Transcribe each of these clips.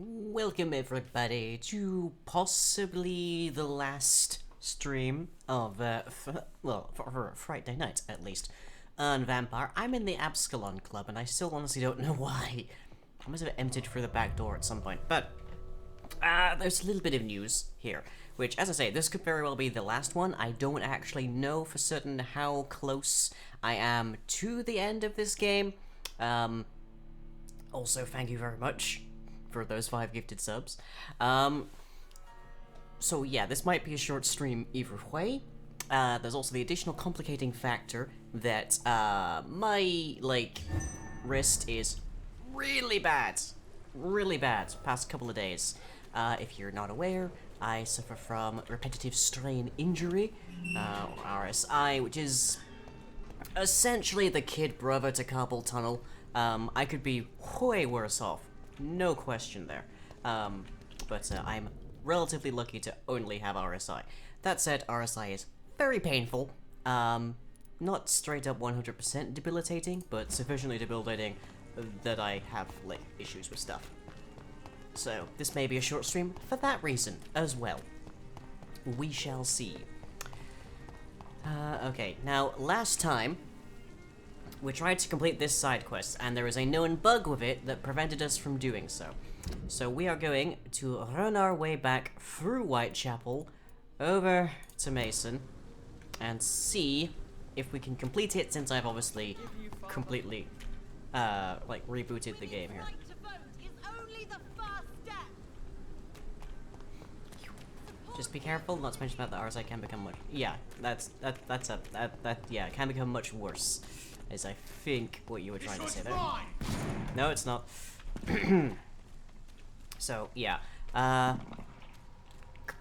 Welcome everybody to possibly the last stream of, for Friday night at least, on Vampyr. I'm in the Abskalon Club and I still honestly don't know why. I must have entered through the back door at some point, but there's a little bit of news here, which, as I say, this could very well be the last one. I don't actually know for certain how close I am to the end of this game. Also, thank you very much for those 5 gifted subs. So yeah, this might be a short stream either way. There's also the additional complicating factor that my wrist is really bad past couple of days. If you're not aware, I suffer from repetitive strain injury, RSI, which is essentially the kid brother to carpal tunnel. I could be way worse off, no question there. But I'm relatively lucky to only have RSI. That said, RSI is very painful. Not straight up 100% debilitating, but sufficiently debilitating that I have issues with stuff. So this may be a short stream for that reason as well. We shall see. Okay, now last time we tried to complete this side quest, and there is a known bug with it that prevented us from doing so. So we are going to run our way back through Whitechapel, over to Mason, and see if we can complete it, since I've obviously completely, rebooted the game here. Just be careful not to mention that the RSI can become much. Yeah, it can become much worse. Is I think what you were trying to say there. No, it's not. So yeah,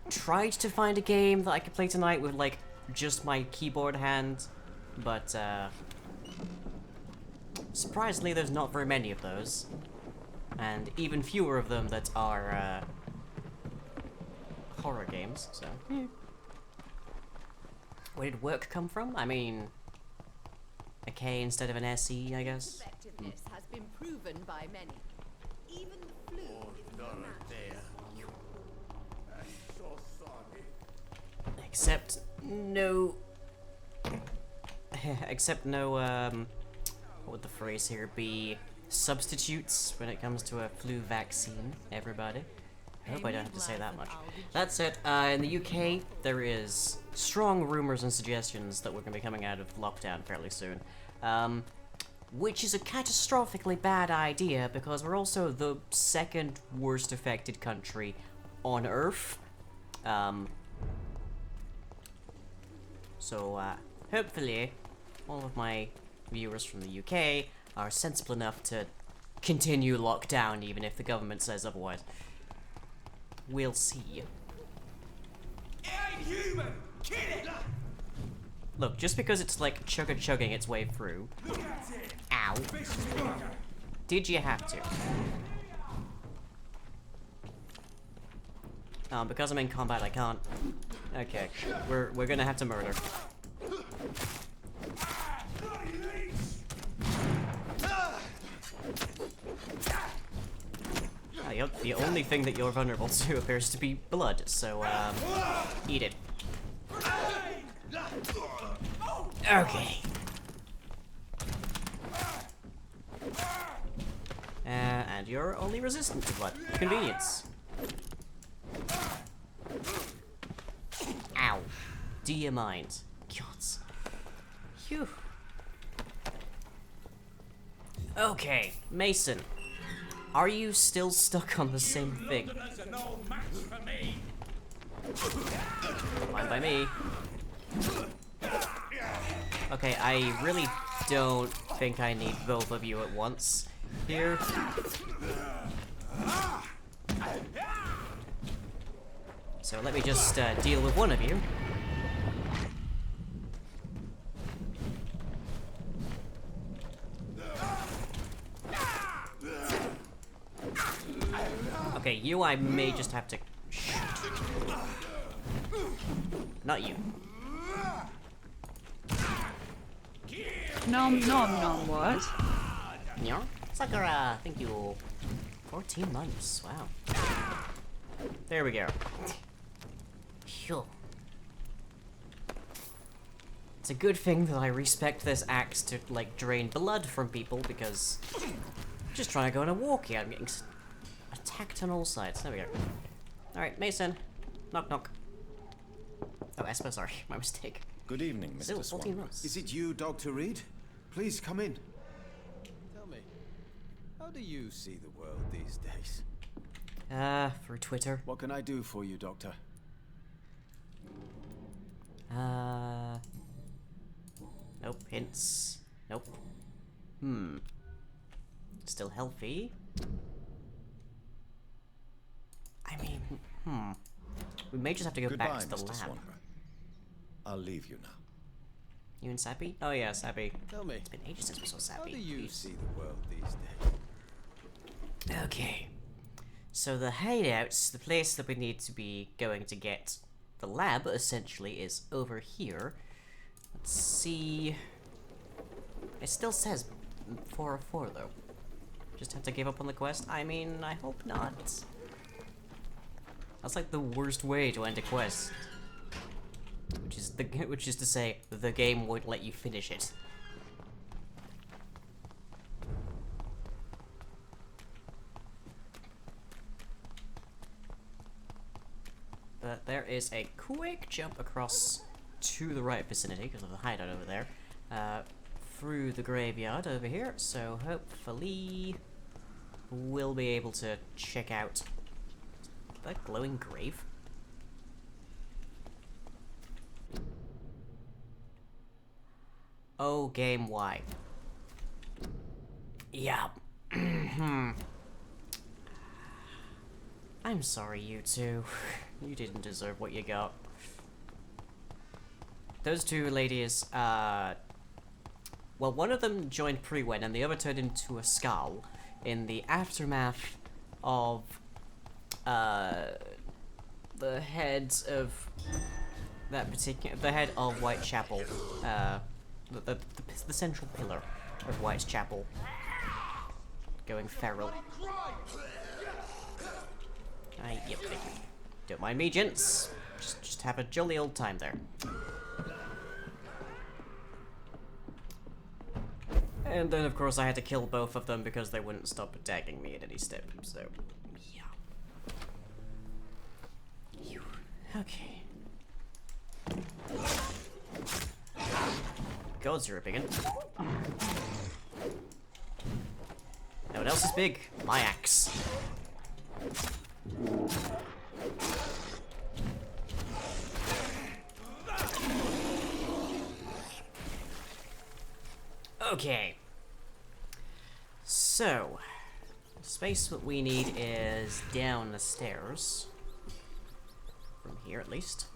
tried to find a game that I could play tonight with just my keyboard hand, but surprisingly there's not very many of those, and even fewer of them that are horror games. So where did work come from? I mean, a K instead of an SE, I guess. Effectiveness has been proven by many. Even the flu is Except no, what would the phrase here be? Substitutes when it comes to a flu vaccine, everybody. I hope I don't have to say that much. That said, in the UK, there is strong rumors and suggestions that we're going to be coming out of lockdown fairly soon. Which is a catastrophically bad idea, because we're also the second worst affected country on Earth. So, hopefully, all of my viewers from the UK are sensible enough to continue lockdown, even if the government says otherwise. We'll see. It ain't human! Kill it! Look, just because it's chugging its way through. Ow. Did you have to? Because I'm in combat, I can't. Okay, we're gonna have to murder. The only thing that you're vulnerable to appears to be blood, so, eat it. Okay. And you're only resistant to blood. Convenience. Ow. Do you mind? Gods. Phew. Okay, Mason. Are you still stuck on the same thing? Fine by me. Okay, I really don't think I need both of you at once here. So let me just deal with one of you. Okay, you I may just have to shoot. Not you. Nom nom nom what? Yeah? Sakura, thank you. 14 months, wow. There we go. Phew. It's a good thing that I respect this axe to, like, drain blood from people, because I'm just trying to go on a walk here. I'm getting attacked on all sides. There we go. Alright, Mason. Knock, knock. Oh, Espo, sorry. My mistake. Good evening, Mr. Still, 14 Swan. months. Is it you, Dr. Reed? Please come in. Tell me, how do you see the world these days? Through Twitter. What can I do for you, Doctor? Nope, hints. Nope. Still healthy. I mean, we may just have to go Goodbye, back to the Mr. lab. Swanborough. I'll leave you now. You and Sappy? Oh yeah, Sappy. Tell me, It's been ages since we saw how Sappy. do you Jeez. see the world these days? Okay. So the hideouts, the place that we need to be going to get the lab, essentially, is over here. Let's see. It still says 404 though. Just have to give up on the quest? I mean, I hope not. That's like the worst way to end a quest. Which is to say, the game won't let you finish it. But there is a quick jump across to the right vicinity because of the hideout over there, through the graveyard over here. So hopefully we'll be able to check out that glowing grave. Oh, game, why? Yeah. I'm sorry, you two. You didn't deserve what you got. Those two ladies, well, one of them joined Pre-Wen and the other turned into a Skal in the aftermath of, the head of that particular, the head of Whitechapel, the central pillar of Whitechapel going feral. Yep, thank you. Don't mind me, gents. Just have a jolly old time there. And then, of course, I had to kill both of them because they wouldn't stop attacking me at any step, so, yeah. Phew. Okay. Gods, you're a biggin. Now what else is big? My axe. Okay. So, the space that we need is down the stairs. From here, at least.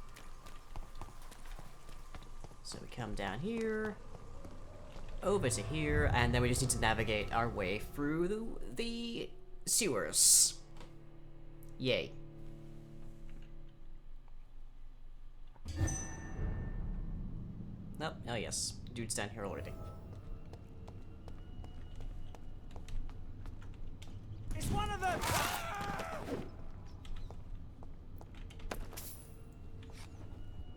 So we come down here, over to here, and then we just need to navigate our way through the sewers. Yay. Nope. Oh yes, dude's down here already. It's one of them!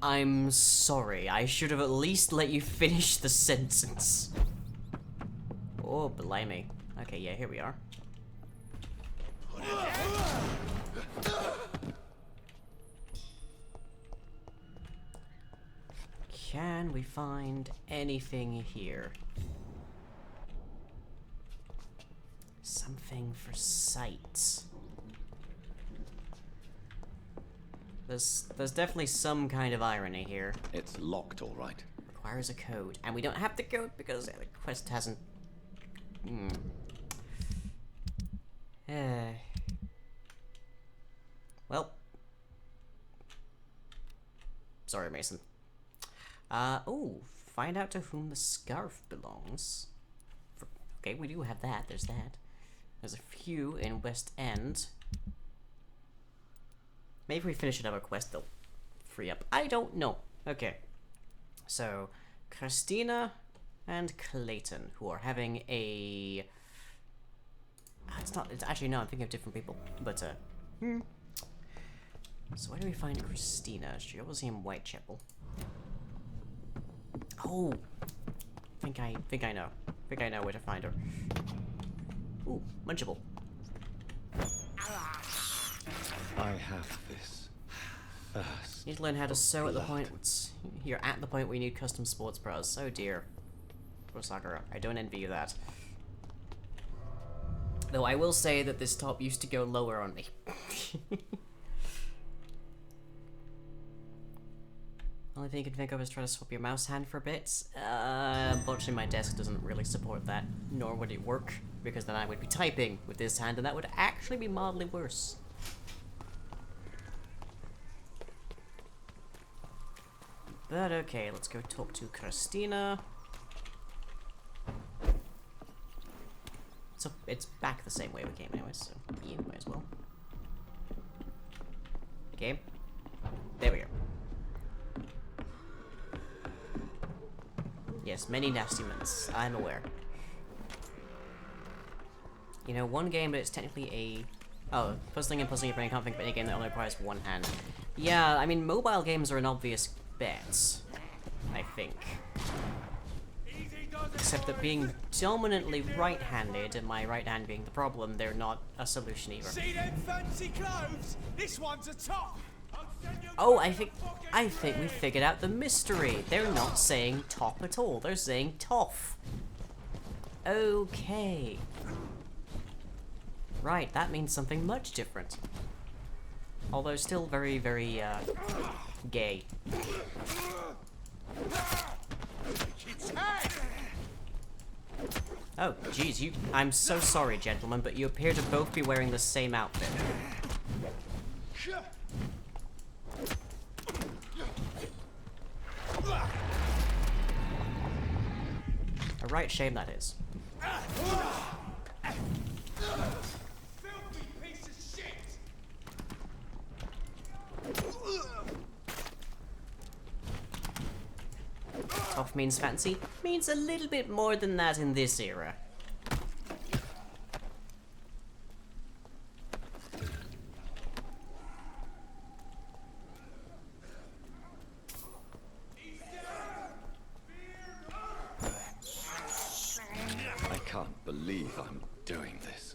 I'm sorry, I should have at least let you finish the sentence. Oh, blimey. Okay, yeah, here we are. Can we find anything here? Something for sight. There's definitely some kind of irony here. It's locked, all right. Requires a code, and we don't have the code because the quest hasn't. Well, sorry, Mason. Oh, find out to whom the scarf belongs. Okay, we do have that. There's that. There's a few in West End. Maybe if we finish another quest, they'll free up. I don't know. Okay. So, Christina and Clayton, who are having a it's not. It's actually no. I'm thinking of different people. But So where do we find Christina? She obviously in Whitechapel. Oh, think I know. Think I know where to find her. Ooh, munchable. I have this first. You need to learn how to sew at the point. You're at the point where you need custom sports bras. Oh dear. Poor Sakura. I don't envy you that. Though I will say that this top used to go lower on me. Only thing you can think of is try to swap your mouse hand for bits. Unfortunately my desk doesn't really support that, nor would it work, because then I would be typing with this hand and that would actually be mildly worse. But okay, let's go talk to Christina. So it's back the same way we came anyway, so yeah, might as well. Okay. There we go. Yes, many nasty mints. I'm aware. You know, one game, but it's technically a... Oh, puzzling and puzzling your brain, can't think of any game that only requires one hand. Yeah, I mean, mobile games are an obvious bet, I think. Except that being dominantly right-handed, and my right hand being the problem, they're not a solution either. See them fancy clothes? This one's a top. Oh, I think we figured out the mystery. They're not saying top at all. They're saying toff. Okay. Right, that means something much different. Although still very, very, gay. Oh, geez, I'm so sorry, gentlemen, but you appear to both be wearing the same outfit. A right shame that is. Filthy piece of shit. Tough means fancy. Means a little bit more than that in this era. I can't believe I'm doing this.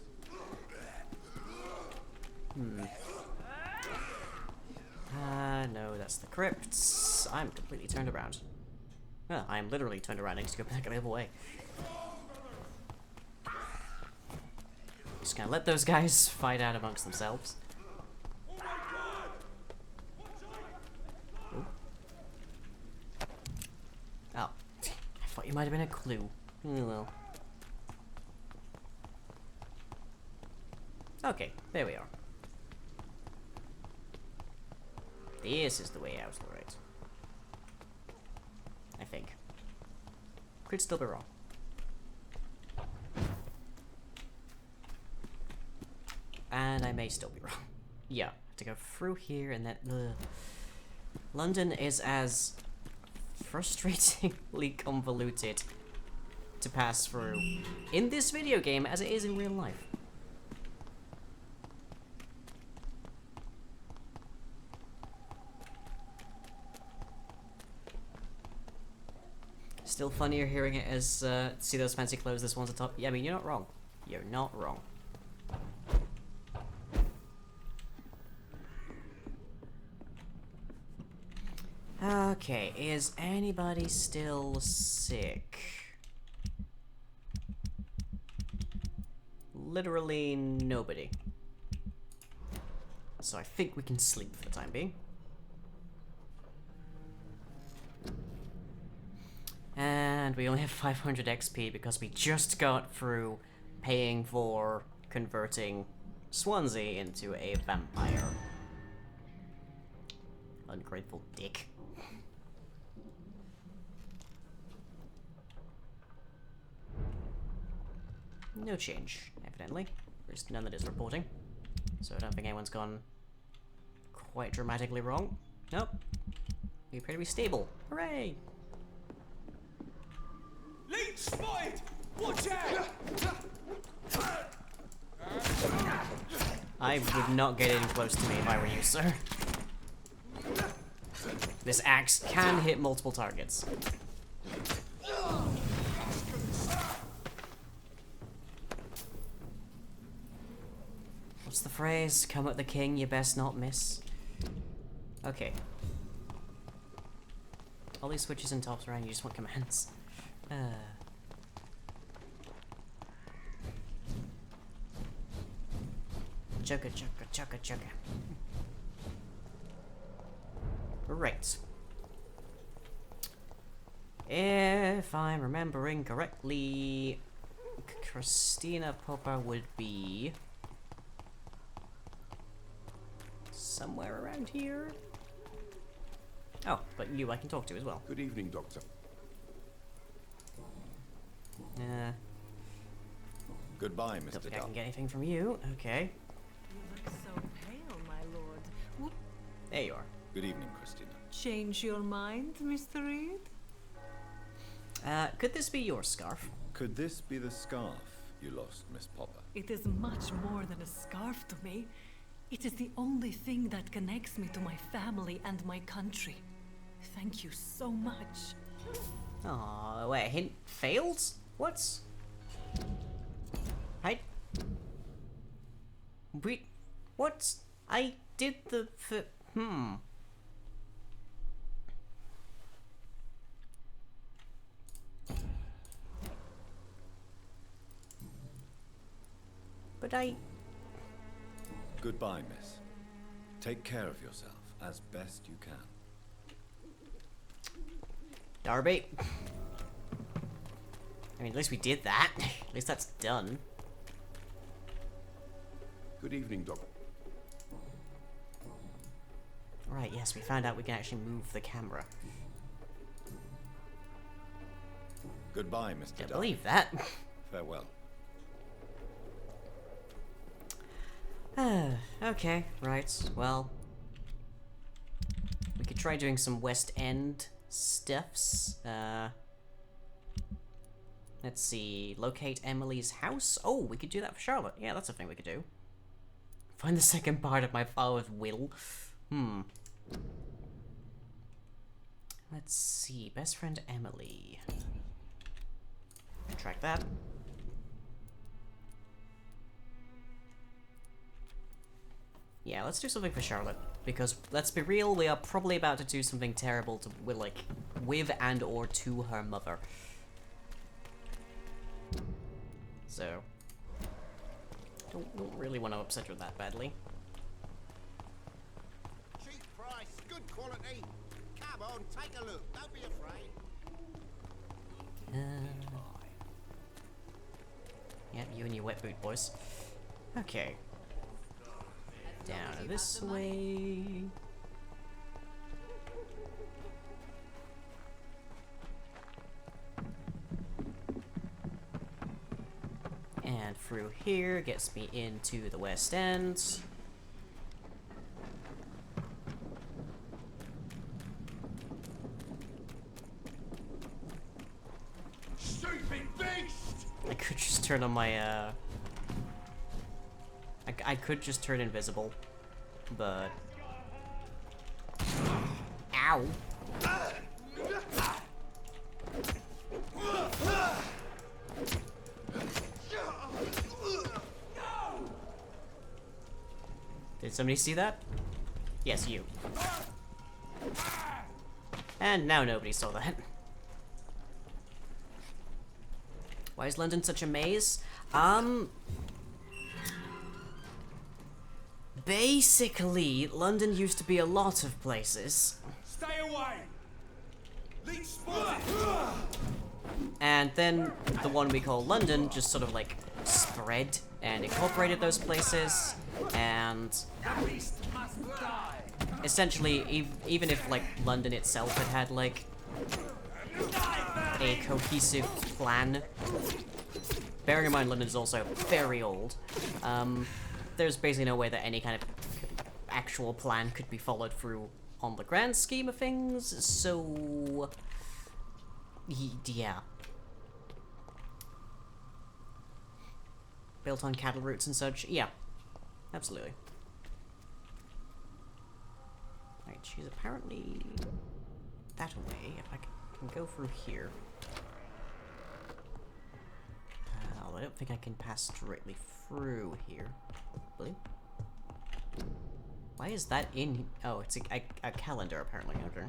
No, that's the crypts. I'm completely turned around. Well, I'm literally turned around. I need to go back the other way. Just gonna let those guys fight out amongst themselves. Ooh. Oh, I thought you might have been a clue. Oh well. Okay, there we are. This is the way out, alright. I think. Could still be wrong. And I may still be wrong. Yeah, to go through here and then... London is as frustratingly convoluted to pass through in this video game as it is in real life. Still funnier hearing it as, see those fancy clothes, this one's a top. Yeah, I mean, you're not wrong. You're not wrong. Okay, is anybody still sick? Literally nobody. So I think we can sleep for the time being. And we only have 500 XP because we just got through paying for converting Swansea into a vampire. Ungrateful dick. No change, evidently. There's none that is reporting. So I don't think anyone's gone quite dramatically wrong. Nope. We appear to be stable. Hooray! Leech spotted! Watch out! I would not get in close to me if I were you, sir. This axe can hit multiple targets. What's the phrase? Come at the king, you best not miss. Okay. All these switches and tops around, you just want commands. Chugga chugga chugga chugga. Right. If I'm remembering correctly, Christina Popper would be somewhere around here. Oh, but you I can talk to as well. Good evening, Doctor. Goodbye, Don't Mr. think I Duff. can get anything from you. Okay. You look so pale, my lord. Whoop. There you are. Good evening, Christina. Change your mind, Mr. Reed? Could this be your scarf? Could this be the scarf you lost, Miss Popper? It is much more than a scarf to me. It is the only thing that connects me to my family and my country. Thank you so much. Oh, wait, hint failed? What? Wait, what? I did the But Goodbye, miss. Take care of yourself as best you can. Darby. I mean, at least we did that. At least that's done. Good evening, Doctor. Right, yes, we found out we can actually move the camera. Goodbye, Mr. Can't Duff. believe that. Farewell. Okay, right, well. We could try doing some West End stuffs. Let's see. Locate Emily's house. Oh, we could do that for Charlotte. Yeah, that's a thing we could do. Find the second part of my father's will. Let's see. Best friend Emily. Track that. Yeah, let's do something for Charlotte. Because, let's be real, we are probably about to do something terrible to, with and or to her mother. So, don't really want to upset her that badly. Cheap price, good quality. Come on, take a look. Don't be afraid. Yeah, you and your wet boot, boys. Okay. Down this way. And through here gets me into the West End. Stupid beast! I could just turn on my, I could just turn invisible, but... Ow! Did somebody see that? Yes, you. And now nobody saw that. Why is London such a maze? Basically, London used to be a lot of places. Stay away! Leech spotted! And then the one we call London just sort of like spread and incorporated those places, and essentially, even if like London itself had like a cohesive plan, bearing in mind London is also very old, there's basically no way that any kind of actual plan could be followed through on the grand scheme of things, so yeah. built on cattle routes and such. Yeah, absolutely. Right, she's apparently that way. If I can go through here. Although I don't think I can pass directly through here. Really? Why is that in? Oh, it's a calendar apparently. Okay.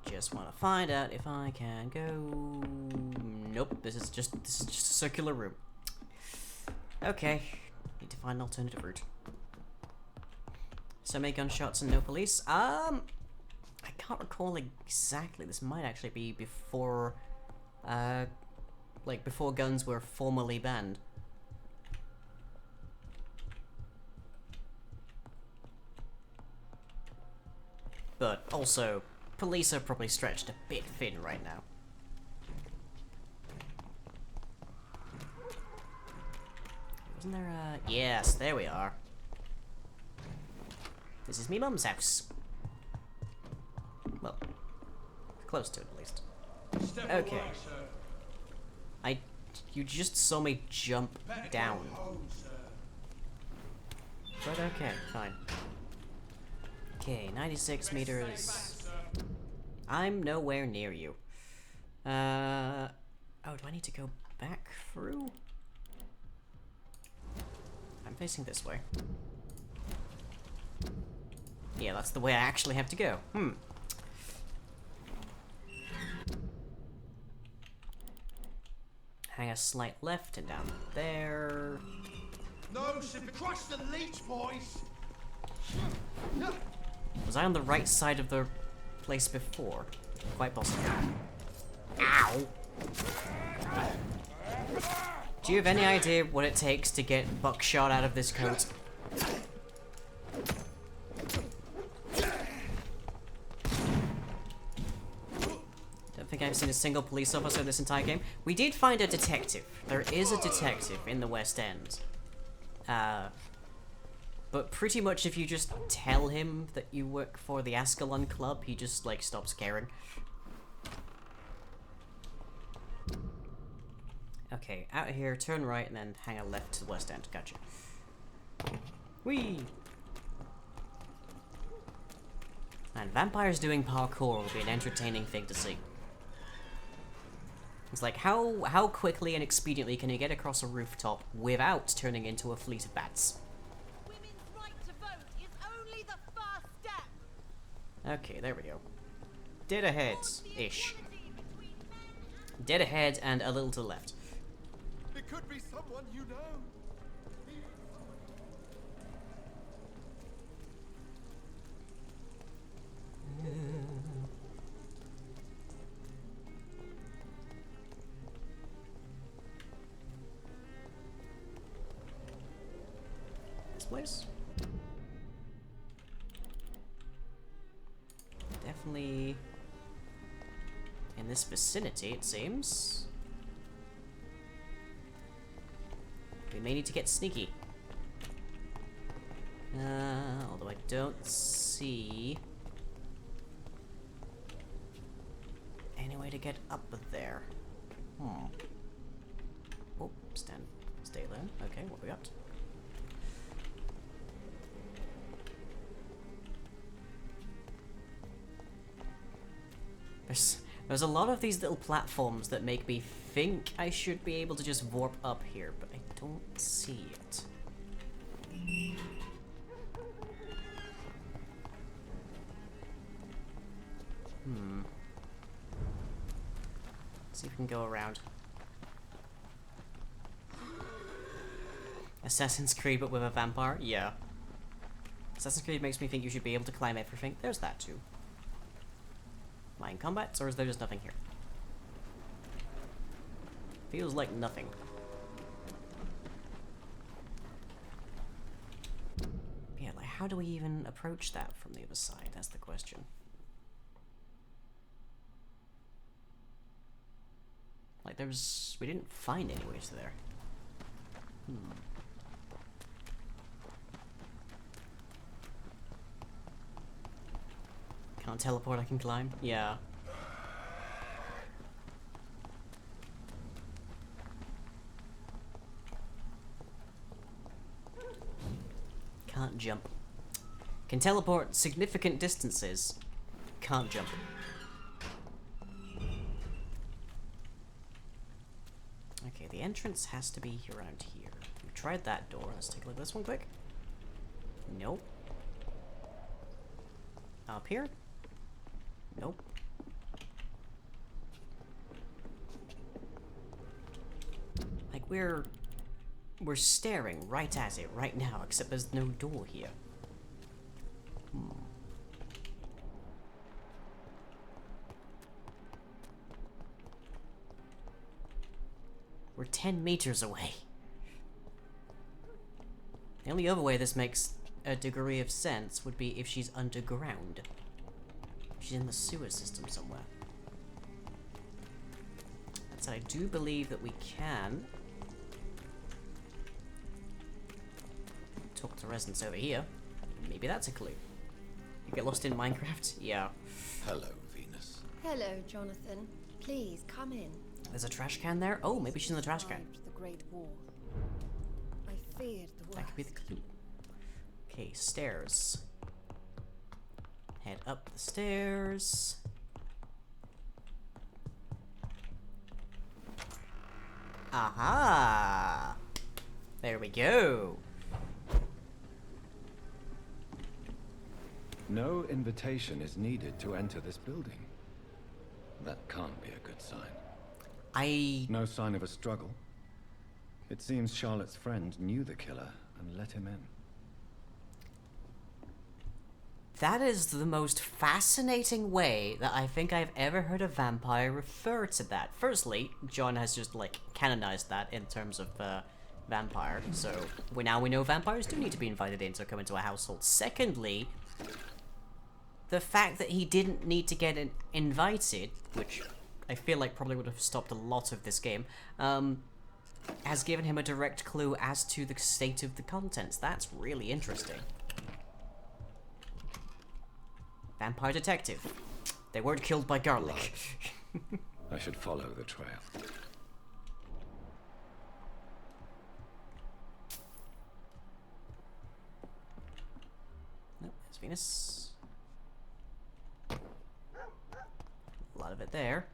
Just want to find out if I can go. Nope. This is just a circular route. Okay. Need to find an alternative route. So many gunshots and no police. I can't recall exactly. This might actually be before, like before guns were formally banned. But also, police are probably stretched a bit thin right now. Wasn't there a... Yes, there we are. This is me mum's house. Well, close to it at least. Okay. You just saw me jump down. But okay, fine. Okay, 96 meters. I'm nowhere near you. Oh, do I need to go back through? I'm facing this way. Yeah, that's the way I actually have to go. Hang a slight left and down there. No, crush the leech, boys! Was I on the right side of the place before? Quite possibly. Ow! Do you have any idea what it takes to get buckshot out of this coat? Don't think I've seen a single police officer this entire game. We did find a detective. There is a detective in the West End. But pretty much if you just tell him that you work for the SKALS club, he just, like, stops caring. Okay, out of here, turn right, and then hang a left to the West End. Gotcha. Whee! And vampires doing parkour will be an entertaining thing to see. It's like, how quickly and expediently can you get across a rooftop without turning into a fleet of bats? Women's right to vote is only the first step. Okay, there we go. Dead ahead-ish. Dead ahead and a little to the left. It could be someone you know. This place? Definitely in this vicinity, it seems. We may need to get sneaky. Although I don't see any way to get up there. Oh, stay there. Okay, what we got? There's a lot of these little platforms that make me think I should be able to just warp up here, but I don't see it. See if we can go around. Assassin's Creed but with a vampire? Yeah. Assassin's Creed makes me think you should be able to climb everything. There's that too. Am I in combat, or is there just nothing here? Feels like nothing. Yeah, like how do we even approach that from the other side? That's the question. Like we didn't find any ways there. Can't teleport, I can climb? Yeah. Can't jump. Can teleport significant distances. Can't jump. Okay, the entrance has to be around here. We tried that door. Let's take a look at this one quick. Nope. Up here? Nope. Like, we're staring right at it right now, except there's no door here. We're 10 meters away. The only other way this makes a degree of sense would be if she's underground. She's in the sewer system somewhere. That said, I do believe that we can talk to residents over here. Maybe that's a clue. You get lost in Minecraft? Yeah. Hello, Venus. Hello, Jonathan. Please come in. There's a trash can there? Oh, maybe she's in the trash can. Survived the Great War. I feared the worst. That could be the clue. Okay, stairs. Head up the stairs. Aha! There we go. No invitation is needed to enter this building. That can't be a good sign. No sign of a struggle. It seems Charlotte's friend knew the killer and let him in. That is the most fascinating way that I think I've ever heard a vampire refer to that. Firstly, John has just, like, canonized that in terms of vampire, so we know vampires do need to be invited in to come into a household. Secondly, the fact that he didn't need to get invited, which I feel like probably would have stopped a lot of this game, has given him a direct clue as to the state of the contents. That's really interesting. Vampire detective. They weren't killed by garlic. I should follow the trail. Nope, there's Venus. A lot of it there.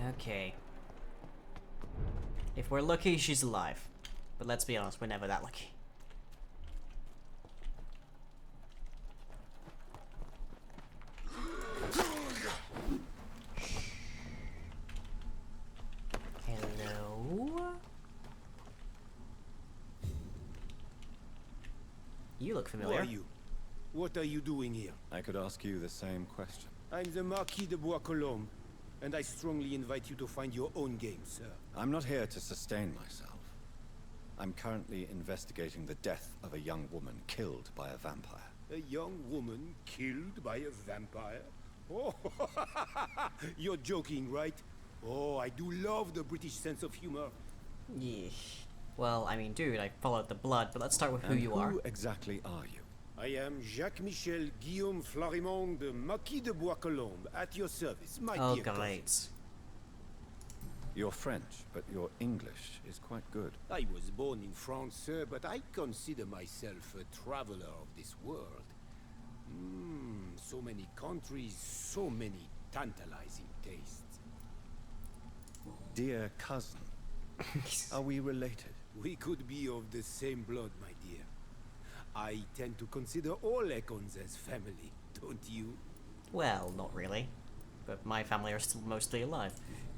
Okay. If we're lucky, she's alive. But let's be honest, we're never that lucky. Hello? You look familiar. Who are you? What are you doing here? I could ask you the same question. I'm the Marquis de Bois-Colombes, and I strongly invite you to find your own game, sir. I'm not here to sustain myself. I'm currently investigating the death of a young woman killed by a vampire. A young woman killed by a vampire? Oh, you're joking, right? Oh, I do love the British sense of humor. Yeah. Well, I mean, dude, I followed the blood, but let's start with who you are. Who exactly are you? I am Jacques-Michel Guillaume Florimond de Marquis de Bois-Colombes, at your service, my Oh, dear cousin. great. You're French, but your English is quite good. I was born in France, sir, but I consider myself a traveler of this world. So many countries, so many tantalizing tastes. Dear cousin, are we related? We could be of the same blood, my dear. I tend to consider all Econs as family, don't you? Well, not really. But my family are still mostly alive.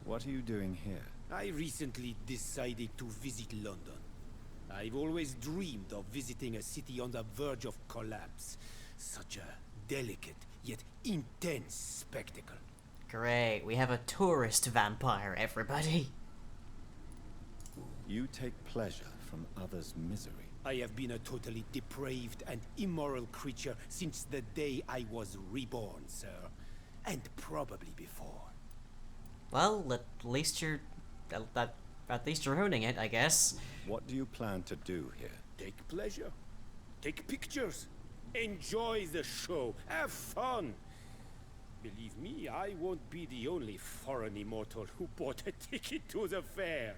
What are you doing here? I recently decided to visit London. I've always dreamed of visiting a city on the verge of collapse. Such a delicate, yet intense spectacle. Great, we have a tourist vampire, everybody. You take pleasure from others' misery. I have been a totally depraved and immoral creature since the day I was reborn, sir. And probably before. Well, at least you're owning it, I guess. What do you plan to do here? Take pleasure. Take pictures. Enjoy the show. Have fun. Believe me, I won't be the only foreign immortal who bought a ticket to the fair.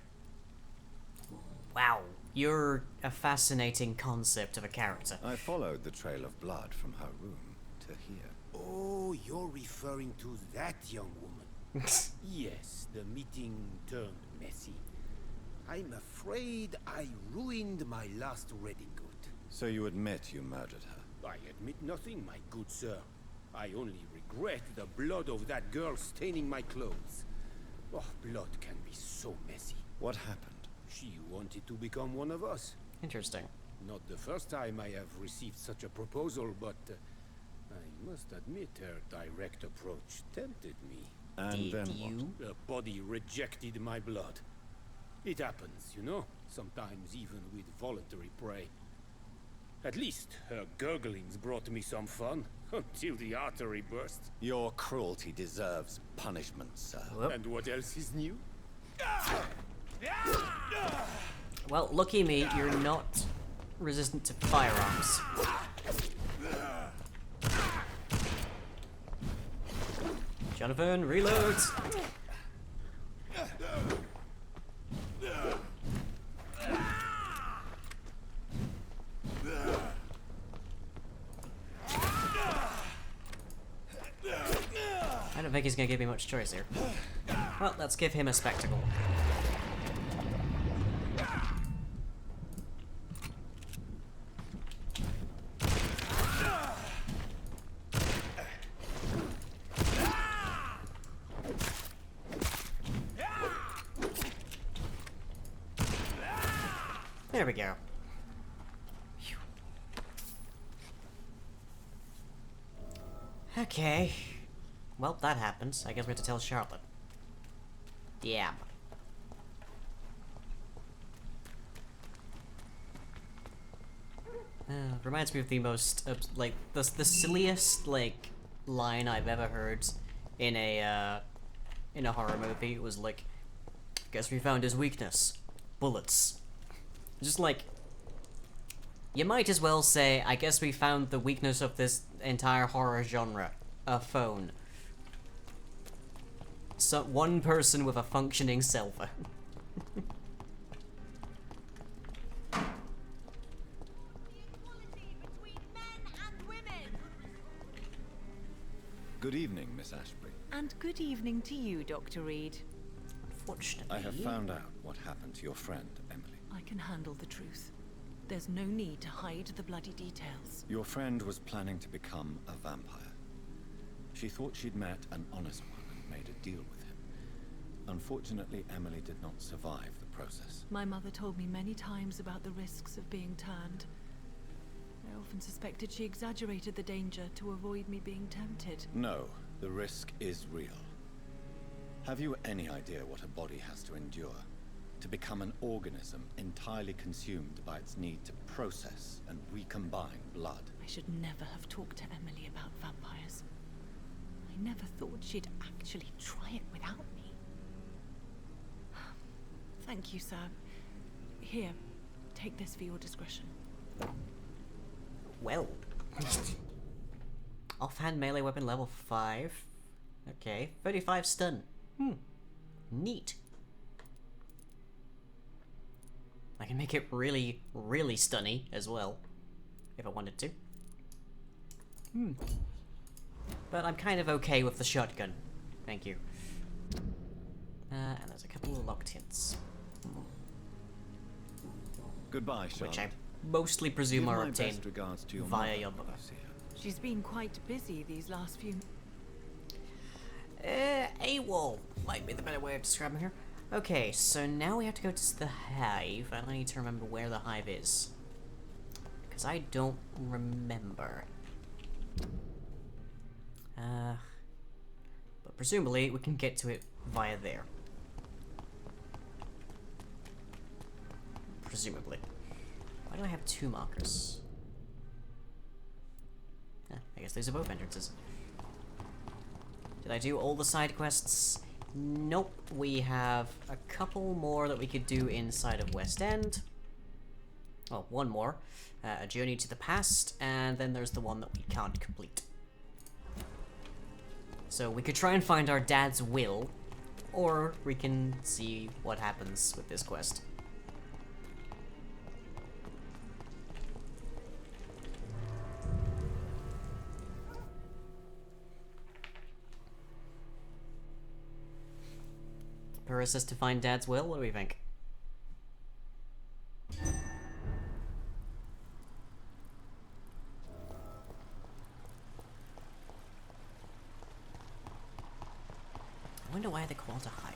Wow, you're a fascinating concept of a character. I followed the trail of blood from her room to here. Oh, you're referring to that young woman. Yes, the meeting turned messy. I'm afraid I ruined my last wedding good. So you admit you murdered her? I admit nothing, my good sir. I only regret the blood of that girl staining my clothes. Oh, blood can be so messy. What happened? She wanted to become one of us. Interesting. Not the first time I have received such a proposal, but I must admit her direct approach tempted me. And then you? what? The body rejected my blood. It happens, you know, sometimes even with voluntary prey. At least her gurglings brought me some fun, until the artery burst. Your cruelty deserves punishment, sir. Whoop. And what else is new? Well, lucky me, you're not resistant to firearms. Jonathan, reload! I don't think he's gonna give me much choice here. Well, let's give him a spectacle. There we go. Phew. Okay. Well, that happens. I guess we have to tell Charlotte. Damn. Reminds me of the most, like, the silliest, like, line I've ever heard in a horror movie. It was like, guess we found his weakness. Bullets. Just like, you might as well say, I guess we found the weakness of this entire horror genre. A phone. So, one person with a functioning cell phone. Equality between men and women. Good evening, Miss Ashbury. And good evening to you, Dr. Reed. Unfortunately. I have found out what happened to your friend, Emily. I can handle the truth. There's no need to hide the bloody details. Your friend was planning to become a vampire. She thought she'd met an honest one and made a deal with him. Unfortunately, Emily did not survive the process. My mother told me many times about the risks of being turned. I often suspected she exaggerated the danger to avoid me being tempted. No, the risk is real. Have you any idea what a body has to endure? To become an organism entirely consumed by its need to process and recombine blood. I should never have talked to Emily about vampires. I never thought she'd actually try it without me. Thank you, sir. Here, take this for your discretion. Well. Offhand melee weapon level 5. Okay. 35 stun. Neat. I can make it really, really stunny as well. If I wanted to. But I'm kind of okay with the shotgun. Thank you. And there's a couple of locked hints. Goodbye, Charlotte. Which I mostly presume Give are my obtained best regards to your via mother your mother. when you see her. She's been quite busy these last few... AWOL might be the better way of describing her. Okay, so now we have to go to the hive, and I need to remember where the hive is. Because I don't remember. But presumably we can get to it via there. Presumably. Why do I have 2 markers? I guess these are both entrances. Did I do all the side quests? Nope. We have a couple more that we could do inside of West End. Well, one more. A journey to the past, and then there's the one that we can't complete. So we could try and find our dad's will, or we can see what happens with this quest. Vampyr assist to find Dad's will? What do we think? I wonder why they call it a hive.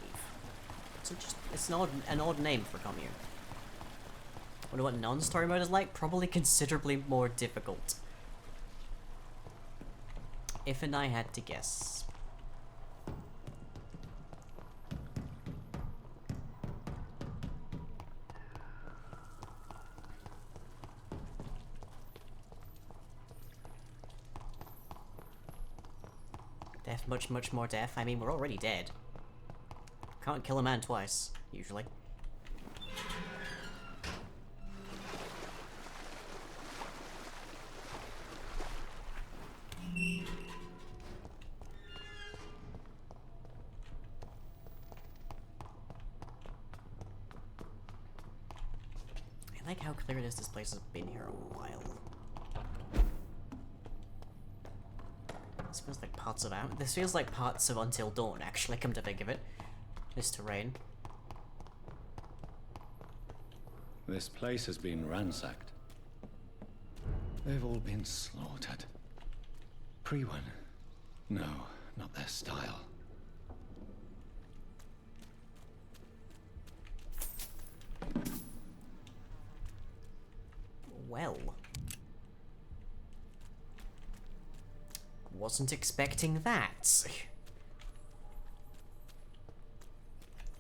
It's an odd name for a commune. I wonder what non-story mode is like? Probably considerably more difficult. If and I had to guess. Death, much more death. I mean, we're already dead. Can't kill a man twice, usually. I like how clear it is this place has been here a while. This feels like parts of this feels like parts of Until Dawn, actually, come to think of it. This terrain. This place has been ransacked. They've all been slaughtered. Pre-one? No, not their style. Well. Wasn't expecting that.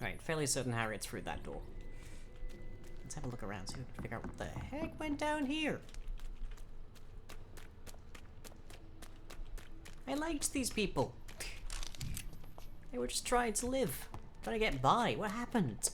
Right, fairly certain Harriet's through that door. Let's have a look around, see if we can figure out what the heck went down here. I liked these people. They were just trying to live, trying to get by. What happened?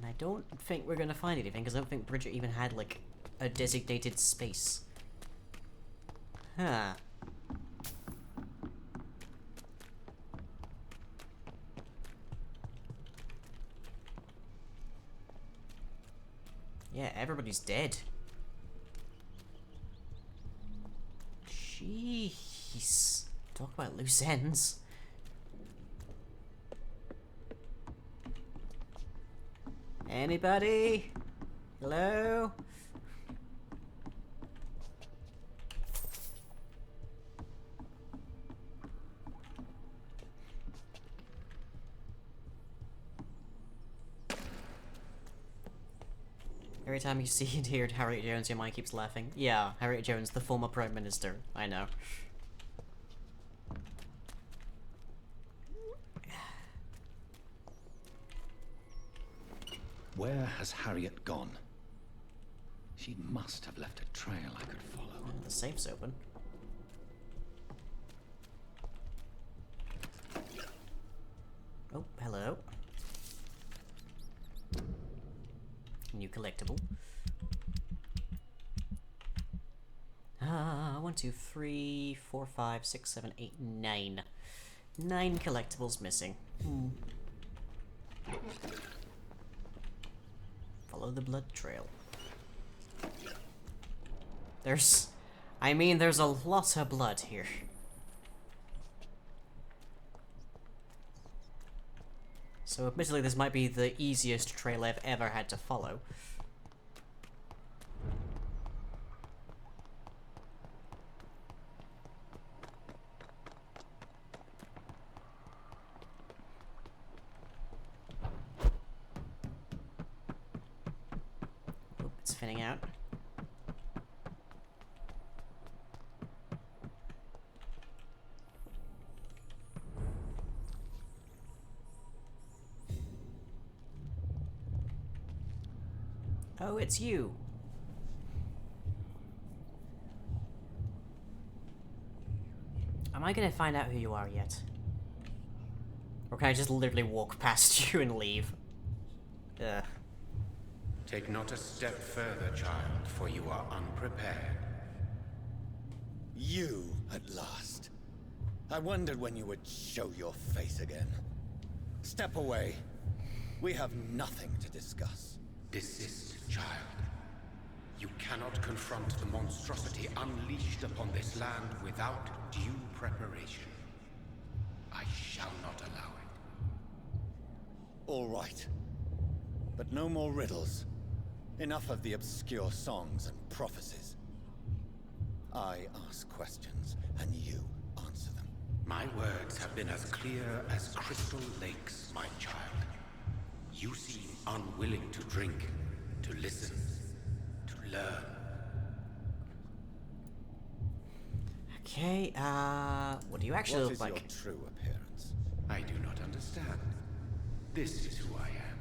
I don't think we're gonna find anything, because I don't think Bridget even had, like, a designated space. Huh. Yeah, everybody's dead. Jeez. Talk about loose ends. Anybody? Hello? Every time you see and hear Harriet Jones, your mind keeps laughing. Yeah, Harriet Jones, the former Prime Minister. I know. Where has Harriet gone? She must have left a trail I could follow. The safe's open. Oh, hello. New collectible. 1, 2, 3, 4, 5, 6, 7, 8, 9. 9 collectibles missing. Follow the blood trail. There's a lot of blood here. So admittedly, this might be the easiest trail I've ever had to follow. Oop, it's spinning out. Oh, it's you. Am I gonna find out who you are yet? Or can I just literally walk past you and leave? Ugh. Take not a step further, child, for you are unprepared. You, at last. I wondered when you would show your face again. Step away. We have nothing to discuss. Desist, child. You cannot confront the monstrosity unleashed upon this land without due preparation. I shall not allow it. All right. But no more riddles. Enough of the obscure songs and prophecies. I ask questions, and you answer them. My words have been as clear as crystal lakes, my child. You seem unwilling to drink, to listen, to learn. Okay, what do you actually look like? What is your true appearance? I do not understand. This is who I am.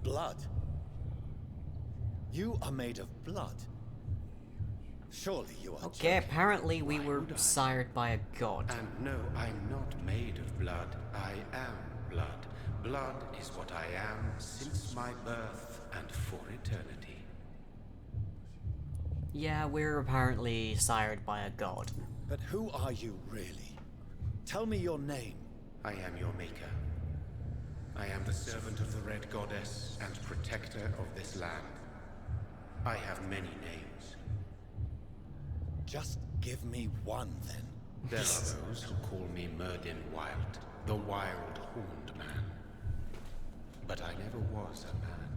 Blood? You are made of blood. Surely you are Okay, joking. apparently we were sired by a god. And no, I'm not made of blood. I am blood. Blood is what I am since my birth and for eternity. Yeah, we're apparently sired by a god. But who are you really? Tell me your name. I am your maker. I am the servant of the Red Goddess and protector of this land. I have many names. Just give me one, then. There are those who call me Merdin Wild, the Wild Horned Man. But I never was a man.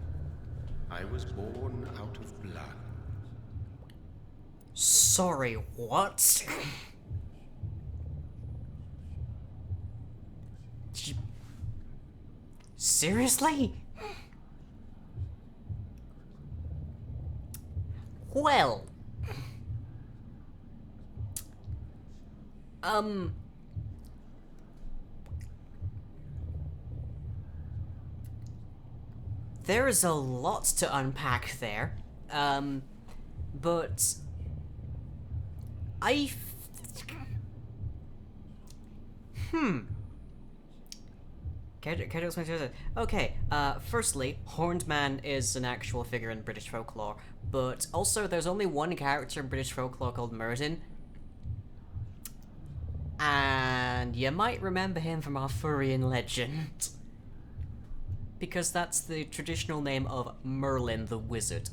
I was born out of blood. Sorry, what? Seriously? Well. There's a lot to unpack there. But Can I explain to that? Okay, firstly, Horned Man is an actual figure in British folklore, but also there's only one character in British folklore called Merdin. And you might remember him from Arthurian legend. Because that's the traditional name of Merlin the Wizard.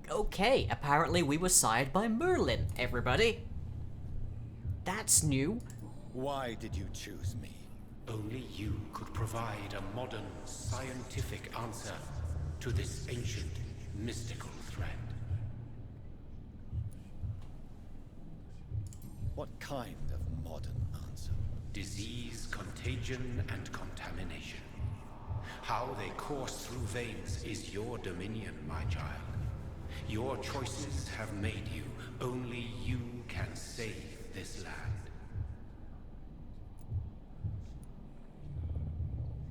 Okay, apparently we were sired by Merlin, everybody. That's new. Why did you choose me? Only you could provide a modern, scientific answer to this ancient, mystical threat. What kind of modern answer? Disease, contagion, and contamination. How they course through veins is your dominion, my child. Your choices have made you. Only you can save this land.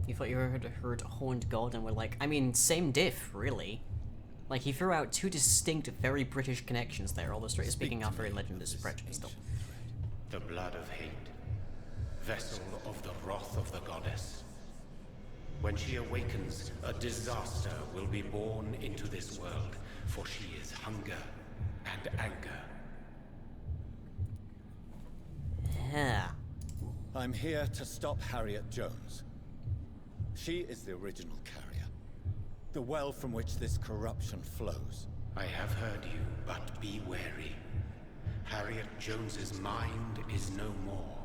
You thought you heard Horned God and were like, I mean, same diff, really. Like, he threw out two distinct, very British connections there, although straight speaking Arthurian legend is French, but still. The blood of hate. Vessel of the wrath of the goddess. When she awakens, a disaster will be born into this world, for she is hunger and anger. Yeah. I'm here to stop Harriet Jones. She is the original carrier. The well from which this corruption flows. I have heard you, but be wary. Harriet Jones's mind is no more.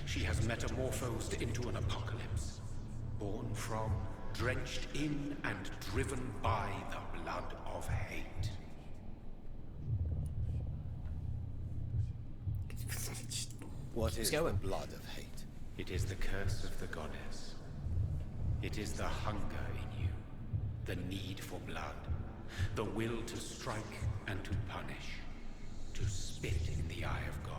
She has metamorphosed into an apocalypse. Born from, drenched in, and driven by the blood of hate. What is the blood of hate? It is the curse of the goddess. It is the hunger in you, the need for blood, the will to strike and to punish, to spit in the eye of God.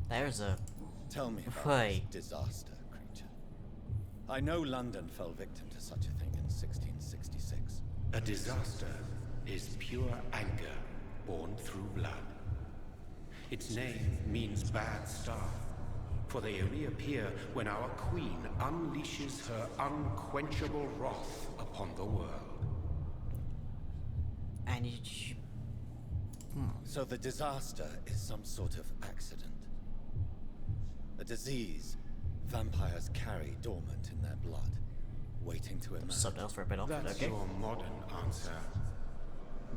There's a... Tell me about this disaster, creature. I know London fell victim to such a thing in 1666. A disaster is pure anger born through blood. Its name means bad star, for they only appear when our queen unleashes her unquenchable wrath upon the world. And So the disaster is some sort of accident. A disease vampires carry dormant in their blood, waiting to emerge. Something else for a bit off. That's Okay. your modern answer.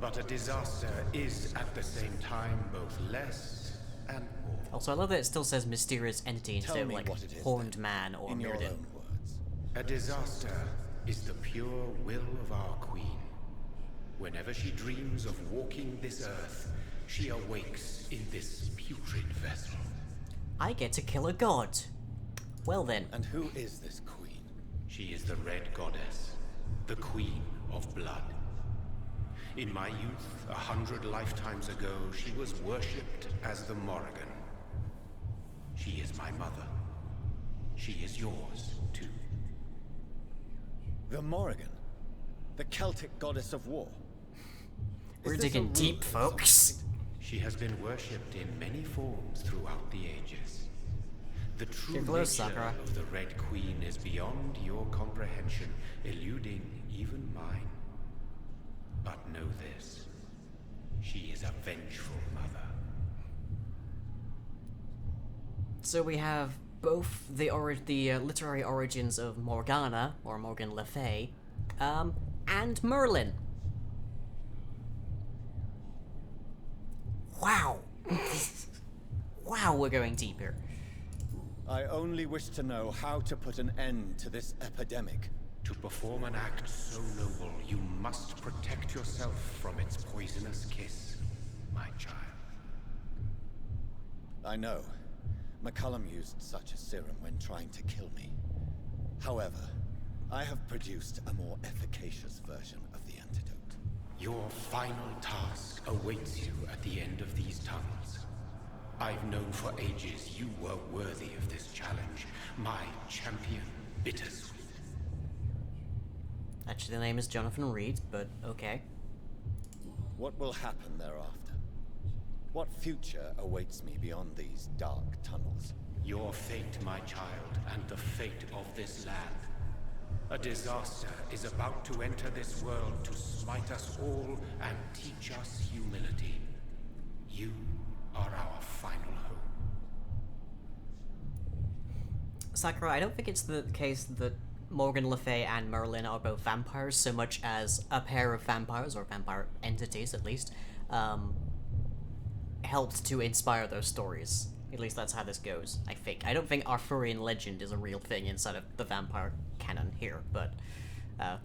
But a disaster is at the same time both less and more. Also, I love that it still says mysterious entity instead of me like what it is, horned then, man or in your Mirrodin. own words. A disaster is the pure will of our queen. Whenever she dreams of walking this earth, she awakes in this putrid vessel. I get to kill a god. Well then. And who is this queen? She is the Red Goddess, the Queen of Blood. In my youth, 100 lifetimes ago, she was worshipped as the Morrigan. She is my mother. She is yours, too. The Morrigan? The Celtic goddess of war? We're digging deep, folks. She has been worshipped in many forms throughout the ages. The true Get close, nature Sakura. of the Red Queen is beyond your comprehension, eluding even mine. But know this, she is a vengeful mother. So we have both the literary origins of Morgana, or Morgan Le Fay, and Merlin. Wow. Wow, we're going deep here. I only wish to know how to put an end to this epidemic. To perform an act so noble, you must protect yourself from its poisonous kiss, my child. I know. McCullum used such a serum when trying to kill me. However, I have produced a more efficacious version of the antidote. Your final task awaits you at the end of these tunnels. I've known for ages you were worthy of this challenge, my champion, Bittersweet. Actually, the name is Jonathan Reed, but okay. What will happen thereafter? What future awaits me beyond these dark tunnels? Your fate, my child, and the fate of this land. A disaster is about to enter this world to smite us all and teach us humility. You are our final hope. Sakura, I don't think it's the case that Morgan Le Fay and Merlin are both vampires so much as a pair of vampires, or vampire entities at least, helped to inspire those stories. At least that's how this goes, I think. I don't think Arthurian legend is a real thing inside of the vampire canon here, but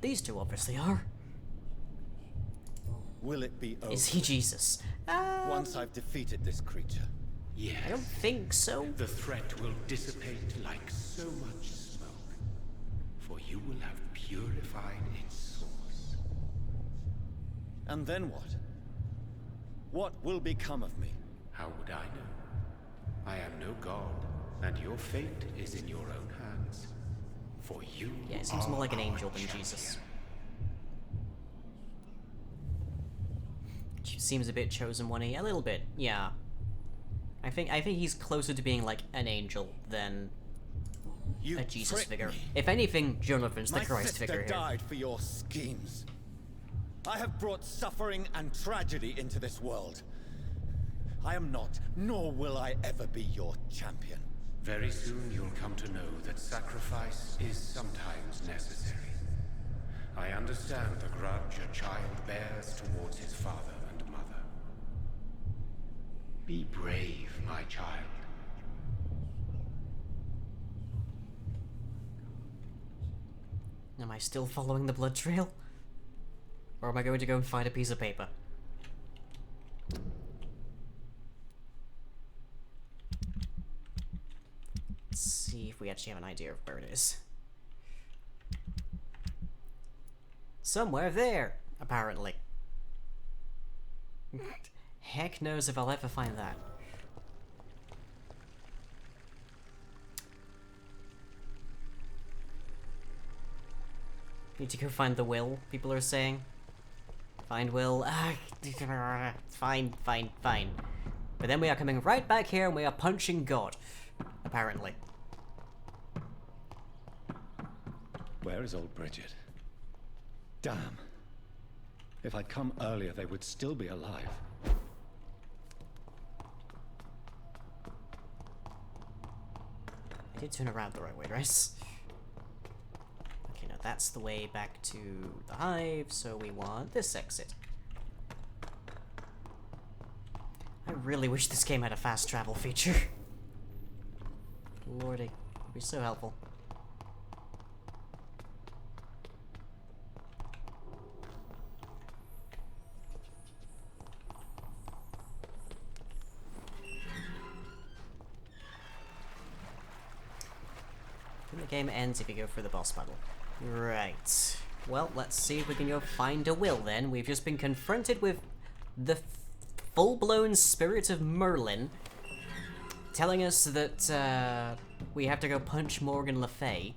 these two obviously are. Will it be over? Is he Jesus? Once I've defeated this creature? Yes. I don't think so. The threat will dissipate like so much smoke, for you will have purified its source. And then what? What will become of me? How would I know? I am no god, and your fate is in your own hands. For you Yeah, it seems are more like an our angel than champion. Jesus. Seems a bit chosen one-y, a little bit, yeah. I think he's closer to being like an angel than a Jesus figure. Me. If anything, Jonathan's the My Christ sister figure here. died for your schemes. I have brought suffering and tragedy into this world. I am not, nor will I ever be your champion. Very soon you'll come to know that sacrifice is sometimes necessary. I understand the grudge a child bears towards his father and mother. Be brave, my child. Am I still following the blood trail? Or am I going to go and find a piece of paper? Let's see if we actually have an idea of where it is. Somewhere there, apparently. Heck knows if I'll ever find that. Need to go find the will, people are saying. Find will. Fine. But then we are coming right back here and we are punching God. apparently. Where is old Bridget? Damn. If I'd come earlier, they would still be alive. I did turn around the right way, right? Okay, now that's the way back to the hive, so we want this exit. I really wish this game had a fast travel feature. Lordy, it'd be so helpful. The game ends if you go for the boss battle. Right. Well, let's see if we can go find a will then. We've just been confronted with the full-blown spirit of Merlin telling us that we have to go punch Morgan Le Fay.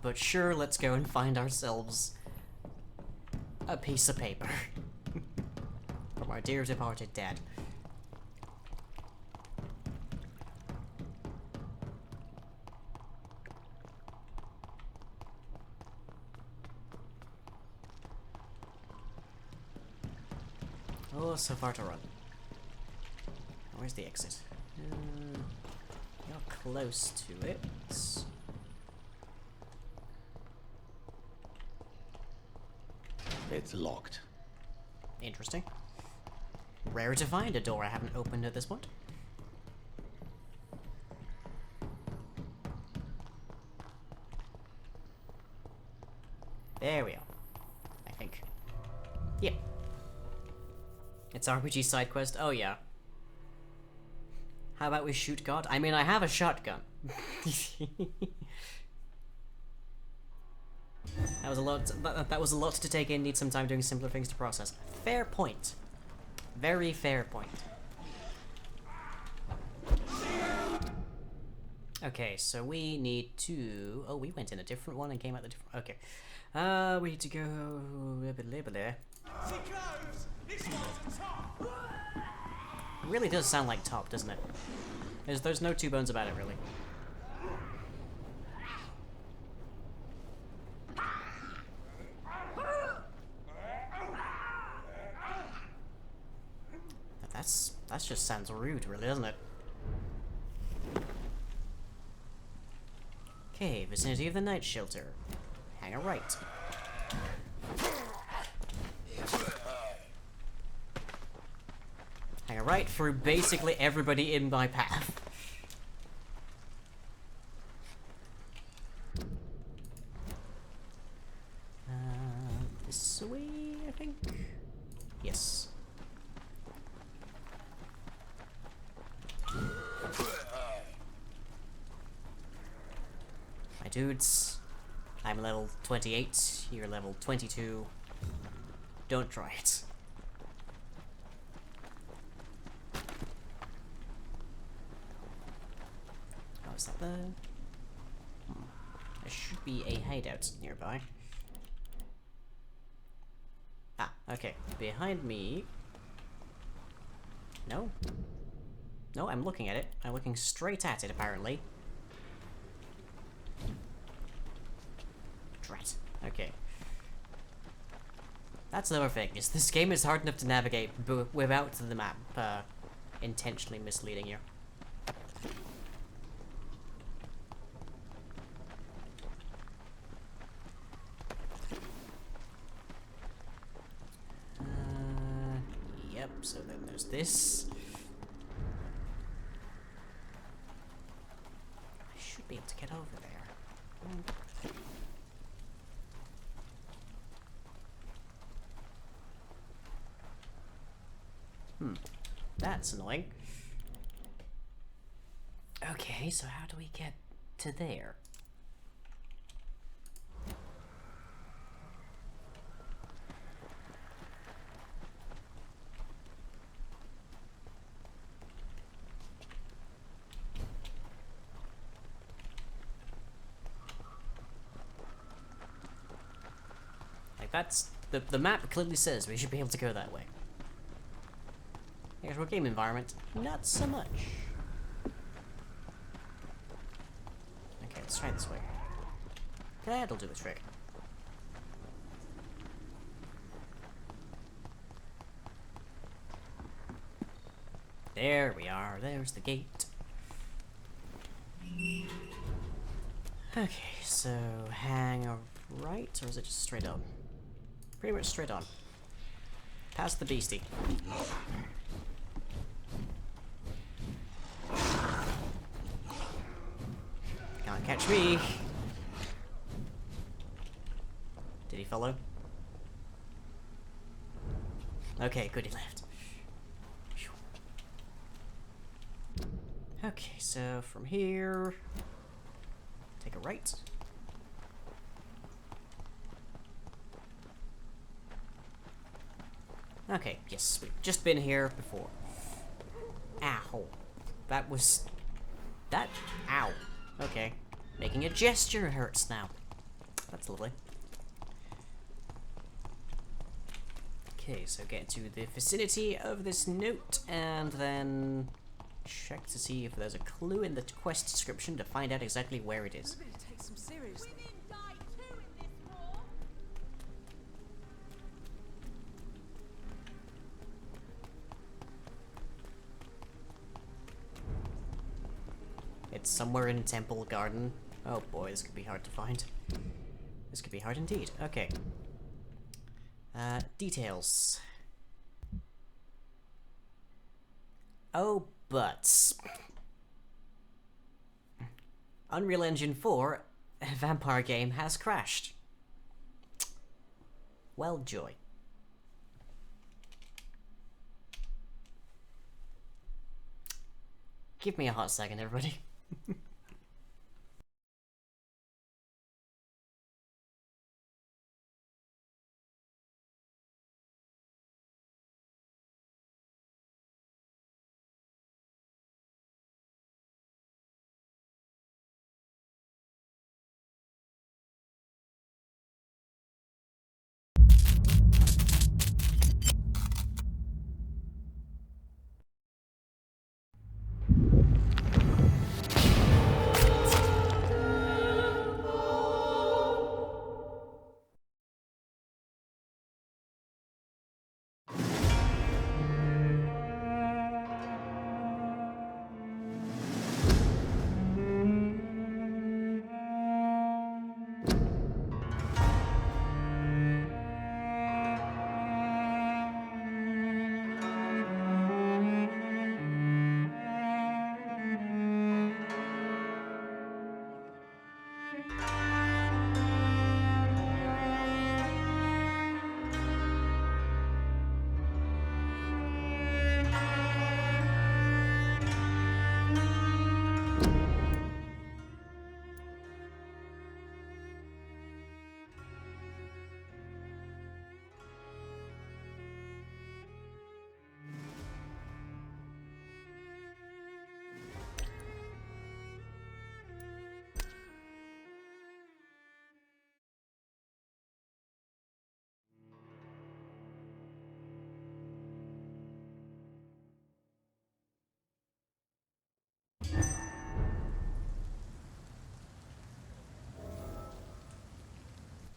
But sure, let's go and find ourselves a piece of paper. From our dear departed dad. Oh, so far to run. Where's the exit? You're close to it. It's locked. Interesting. Rare to find a door I haven't opened at this point. There we are. I think. Yeah. It's RPG side quest. Oh yeah. How about we shoot God? I mean, I have a shotgun. That was a lot. That was a lot to take in. Need some time doing simpler things to process. Fair point. Very fair point. Okay, so we need to... Oh, we went in a different one and came out the different... Okay. We need to go... It really does sound like top, doesn't it? There's no two bones about it, really. That just sounds rude, really, doesn't it? Okay, vicinity of the night shelter. Hang a right. Hang a right through basically everybody in my path. This way, I think? Yes. My dudes, I'm level 28, you're level 22. Don't try it. Oh, is that the... There should be a hideout nearby. Ah, okay. Behind me... No? No, I'm looking at it. I'm looking straight at it, apparently. Drat. Okay. That's another thing, is this game is hard enough to navigate without the map intentionally misleading you. Yep, so then there's this. I should be able to get over there. That's annoying. Okay, so how do we get to there? Like, that's The map clearly says we should be able to go that way. Actual game environment, not so much. Okay, let's try this way. That'll do a trick. There we are, there's the gate. Okay, so hang a right, or is it just straight on? Pretty much straight on. Past the beastie. Can't catch me. Did he follow? Okay, good, he left. Okay, so from here, take a right. Okay, yes, we've just been here before. Ow. That was... that... ow. Okay. Making a gesture hurts now. That's lovely. Okay, so get to the vicinity of this note, and then check to see if there's a clue in the quest description to find out exactly where it is. Everybody takes them seriously. Women die too in this war. It's somewhere in Temple Garden. Oh boy, this could be hard to find. This could be hard indeed. Okay. Details. Oh, but... Unreal Engine 4, a Vampyr game, has crashed. Well, joy. Give me a hot second, everybody.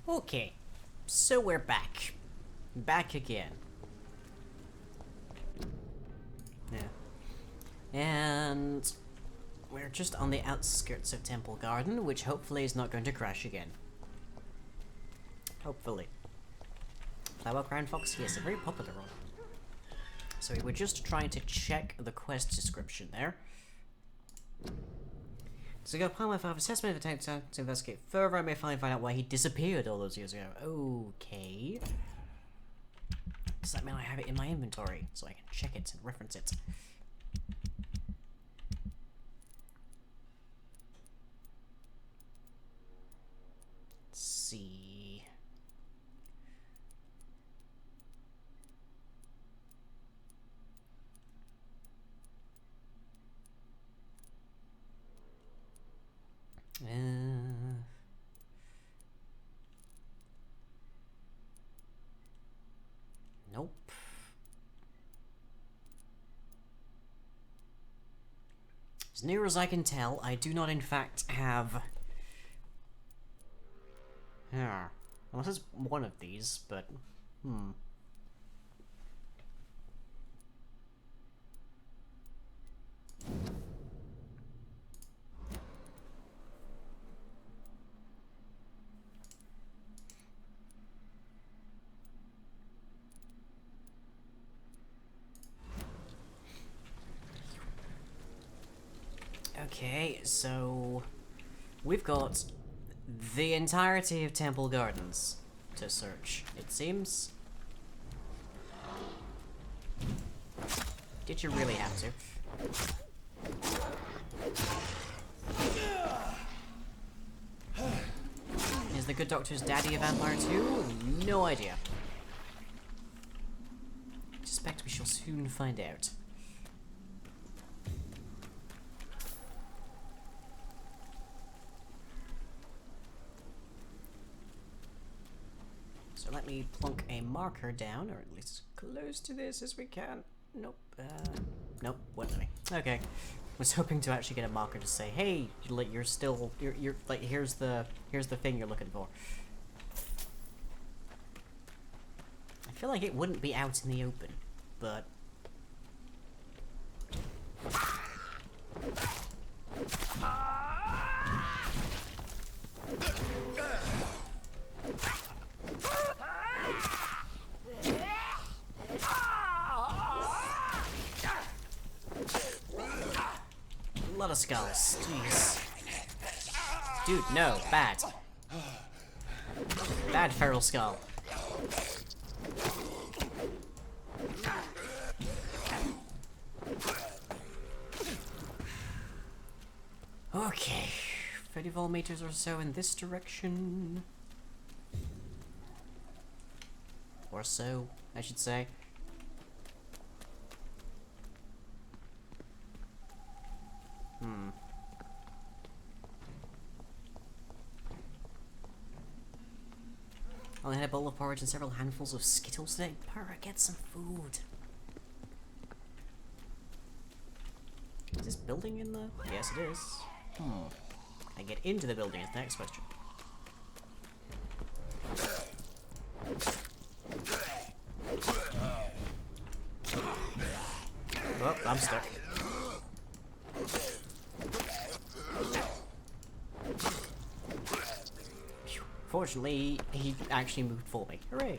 Okay, so we're back. Back again. Yeah. And we're just on the outskirts of Temple Garden, which hopefully is not going to crash again. Hopefully. Flower Crown Fox, yes, a very popular one. So we were just trying to check the quest description there. So go upon my father's assessment of attempt to investigate further, I may finally find out why he disappeared all those years ago. Okay. Does that mean I have it in my inventory so I can check it and reference it? Let's see. As near as I can tell, I do not in fact have... Yeah. Unless it's one of these, but... Okay, so... We've got the entirety of Temple Gardens to search, it seems. Did you really have to? Is the good doctor's daddy a vampire too? No idea. I suspect we shall soon find out. So let me plunk a marker down, or at least as close to this as we can. Nope. Nope. Wouldn't let me. Okay. Was hoping to actually get a marker to say, "Hey, you're still, you're like, here's the thing you're looking for." I feel like it wouldn't be out in the open, but. A lot of skulls. Jeez. Dude, no. Bad. Bad feral skull. Okay. 30 voltmeters or so in this direction. Or so, I should say. I had a bowl of porridge and several handfuls of Skittles today. Purr, get some food. Is this building in the... Yes, it is. I get into the building is the next question. Oh, I'm stuck. Fortunately, he actually moved for me. Hooray!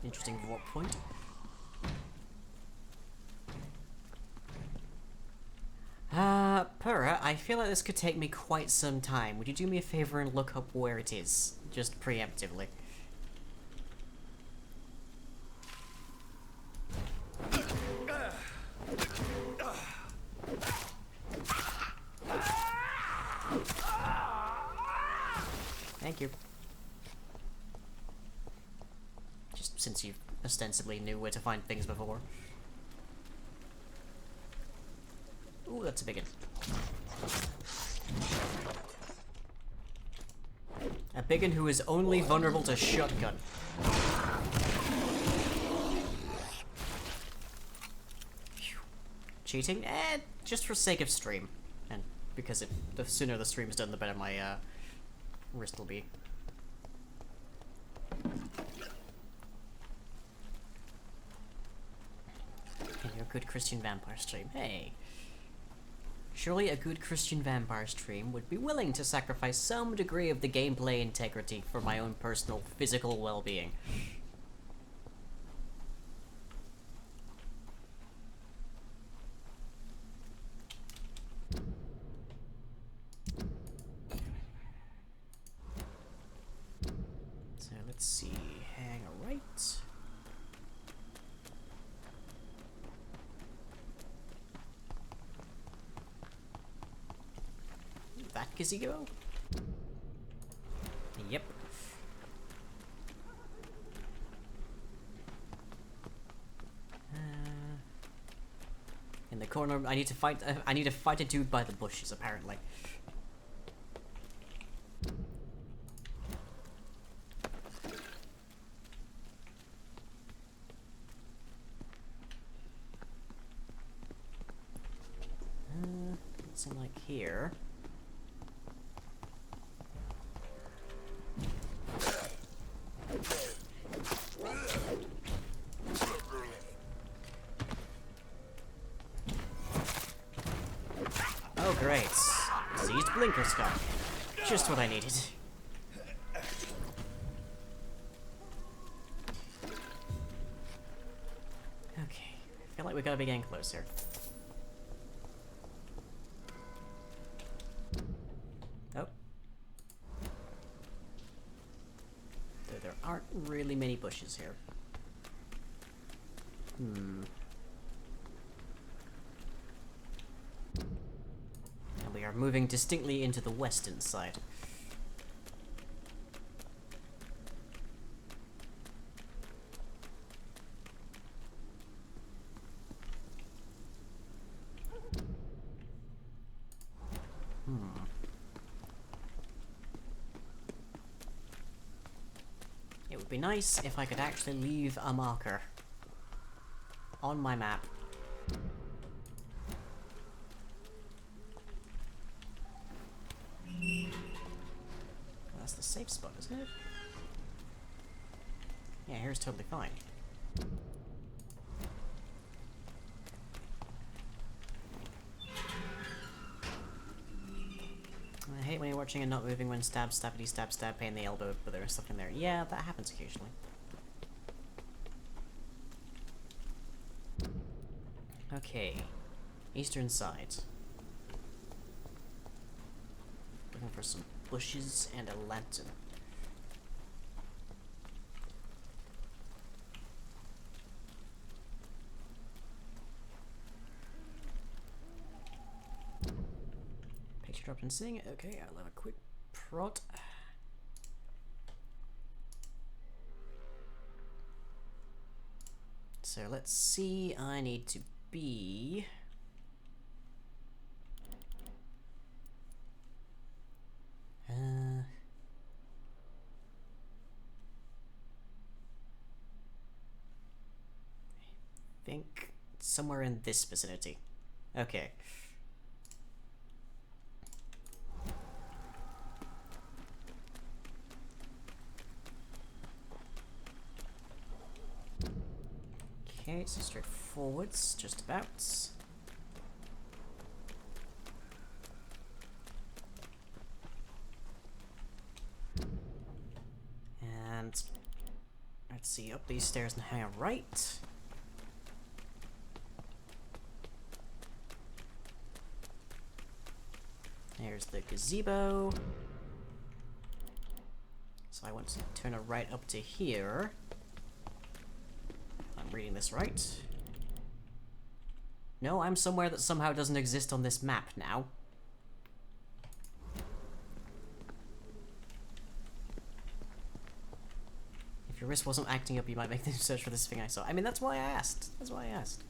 Interesting warp point. Purra, I feel like this could take me quite some time. Would you do me a favor and look up where it is? Just preemptively. Thank you. Just since you ostensibly knew where to find things before. Ooh, that's a big one. A big one who is only vulnerable to shotgun. Cheating? Just for sake of stream. And because the sooner the stream is done, the better my wrist will be. You're a good Christian vampire stream. Hey. Surely a good Christian vampire stream would be willing to sacrifice some degree of the gameplay integrity for my own personal physical well-being. So let's see, hang a right. That gazebo? Yep. In the corner, I need to fight a dude by the bushes, apparently. Seem like here. Oh great. Diseased blinker scarf. Just what I needed. Okay. I feel like we gotta be getting closer. Oh. There aren't really many bushes here. And we are moving distinctly into the western side. It would be nice if I could actually leave a marker on my map. That's the safe spot, isn't it? Yeah, here's totally fine. I hate when you're watching and not moving when stab, stabbity, stab, stab, pain in the elbow, but there's stuff in there. Yeah, that happens occasionally. Okay. Eastern side. Looking for some bushes and a lantern. Picture dropped and sing. Okay, I'll have a quick prod. So let's see, I need to be... I think somewhere in this vicinity. Okay. Okay, so straight forwards, just about. And let's see, up these stairs and hang a right. There's the gazebo. So I want to turn a right up to here. I'm reading this right. No, I'm somewhere that somehow doesn't exist on this map now. If your wrist wasn't acting up, you might make the search for this thing I saw. I mean, that's why I asked. That's why I asked.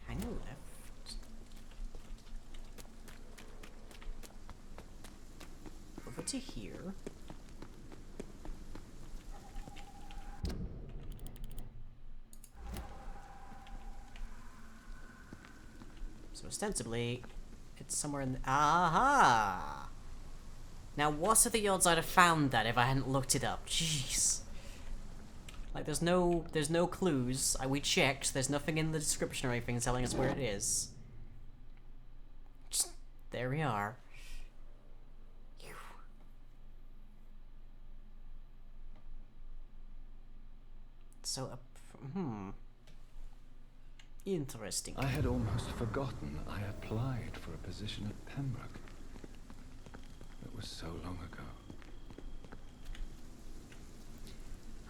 Hang a left. Over to here. So ostensibly, it's somewhere in the... Aha! Now, what are the odds I'd have found that if I hadn't looked it up? Jeez. Like, there's no clues. We checked. There's nothing in the description or anything telling us where it is. Just, there we are. Phew. So, interesting. I had almost forgotten I applied for a position at Pembroke. It was so long ago.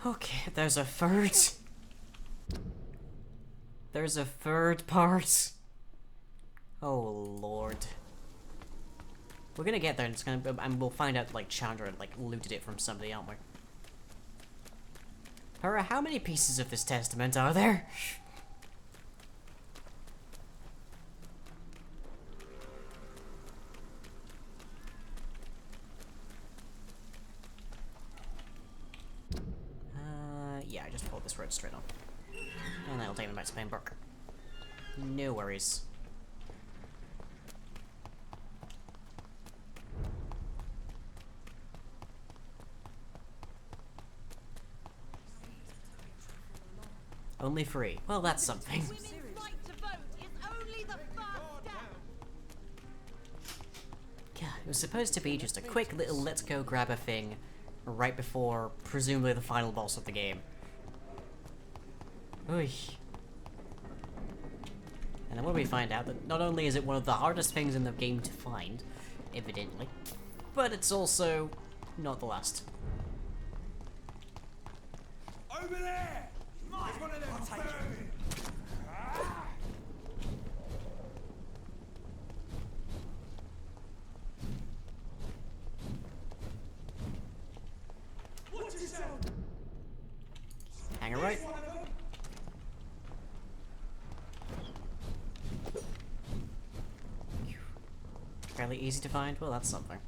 Okay, there's a third. There's a third part. Oh lord. We're gonna get there, and it's gonna, and we'll find out like Chandra like looted it from somebody, aren't we? Hera, how many pieces of this testament are there? this road straight on. And that'll take me back to Pembroke. No worries. Only 3. Well, that's something. Women's right to vote is only the first step. Yeah, it was supposed to be just a quick little let's go grab a thing right before, presumably, the final boss of the game. Oy. And then what do we find out? That not only is it one of the hardest things in the game to find, evidently, but it's also not the last. Over there! It's one of them. I'll take it. Hang it right. Fairly easy to find. Well, that's something.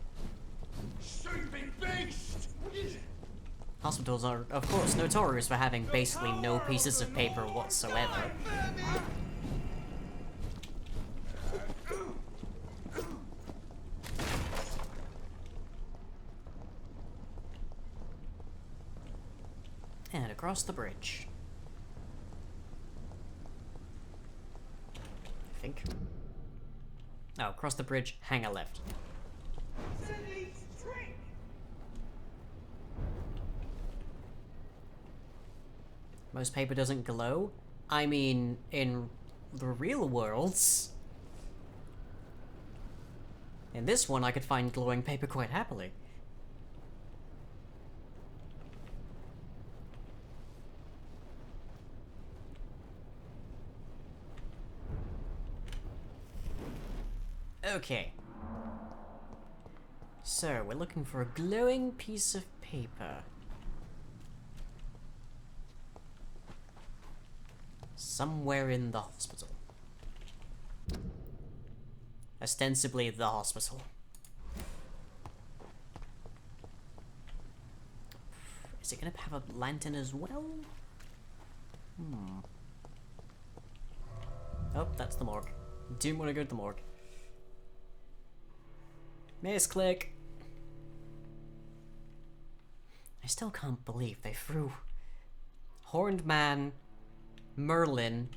Stupid beast! Hospitals are, of course, notorious for having basically no pieces of paper whatsoever. And across the bridge. I think. Oh, across the bridge, hang a left. Most paper doesn't glow? I mean, in the real worlds. In this one, I could find glowing paper quite happily. Okay. So, we're looking for a glowing piece of paper. Somewhere in the hospital. Ostensibly the hospital. Is it gonna have a lantern as well? Oh, that's the morgue. Didn't want to go to the morgue. Misclick. I still can't believe they threw Horned Man, Merlin,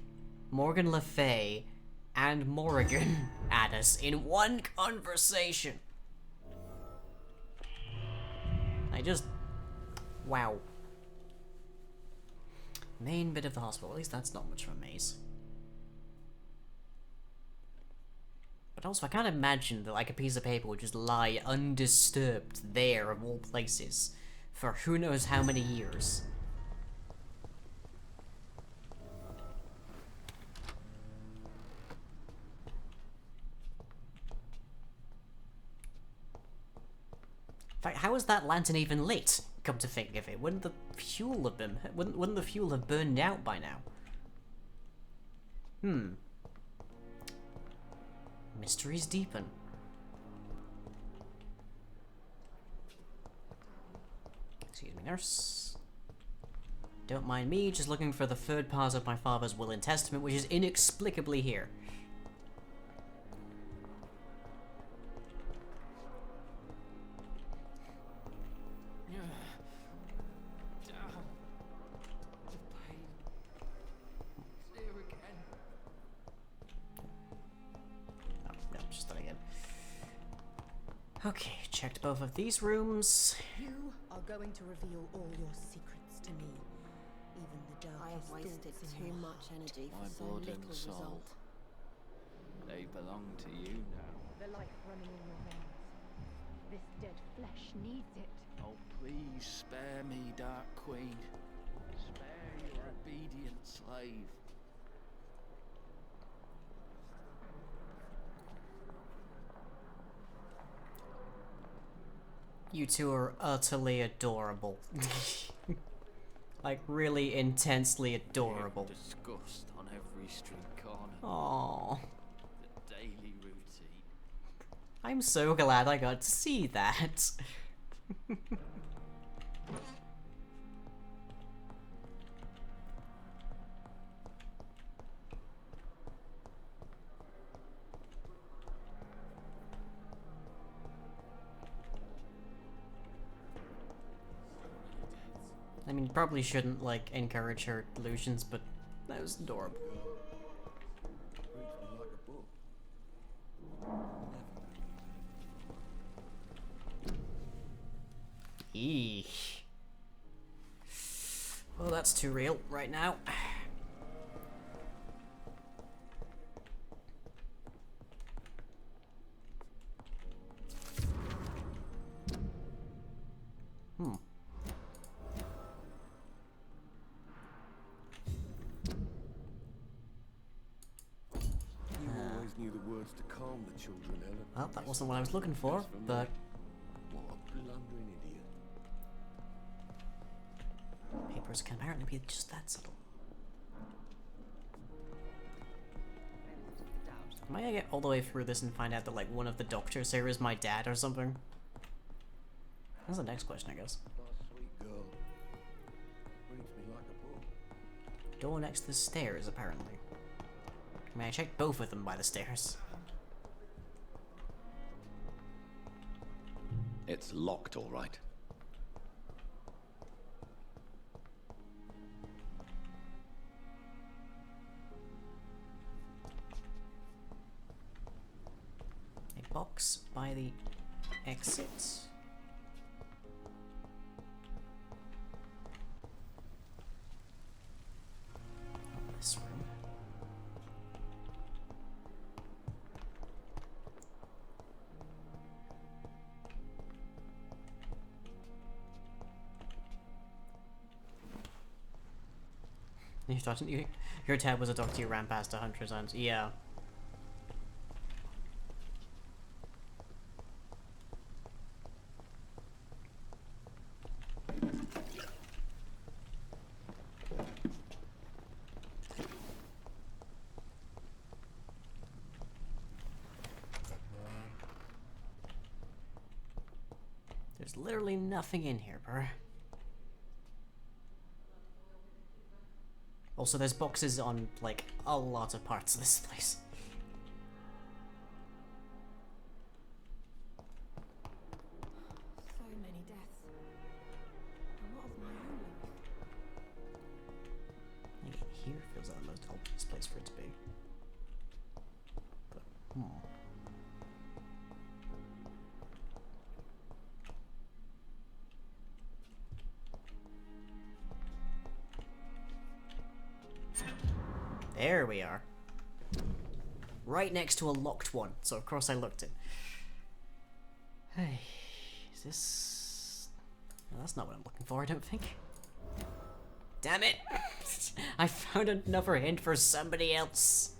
Morgan Le Fay, and Morrigan at us in one conversation. Wow. Main bit of the hospital. At least that's not much of a maze. But also, I can't imagine that like a piece of paper would just lie undisturbed there of all places for who knows how many years. In fact, how is that lantern even lit? Come to think of it, wouldn't the fuel have been? Wouldn't the fuel have burned out by now? Mysteries deepen. Excuse me, nurse. Don't mind me, just looking for the third part of my father's will and testament, which is inexplicably here. Okay, checked both of these rooms. You are going to reveal all your secrets to me. Even the darkest I have wasted too much energy for so little result. They belong to you now. The life running in your veins. This dead flesh needs it. Oh, please spare me, Dark Queen. Spare your obedient slave. You two are utterly adorable. Like, really intensely adorable. Disgust on every street corner. Aww. The daily routine. I'm so glad I got to see that. I mean, probably shouldn't, like, encourage her delusions, but that was adorable. Eesh. Well, that's too real right now. Hmm. You always knew the words to calm the children, Ellen. Well, that wasn't what I was looking for, but... What a blundering idiot. Papers can apparently be just that subtle. Am I gonna get all the way through this and find out that, like, one of the doctors here is my dad or something? That's the next question, I guess. Sweet girl. Reads me like a book. Door next to the stairs, apparently. I mean, I checked both of them by the stairs. It's locked, all right. A box by the exit. This room. Your dad was a doctor you ran past 100 times. Yeah. There's literally nothing in here, bro. Also, there's boxes on, like, a lot of parts of this place. So many deaths. A lot of my own. Like, here feels like the most obvious place for it to be. But, There we are. Right next to a locked one, so of course I looked in. Hey, is this... No, that's not what I'm looking for, I don't think. Damn it! I found another hint for somebody else.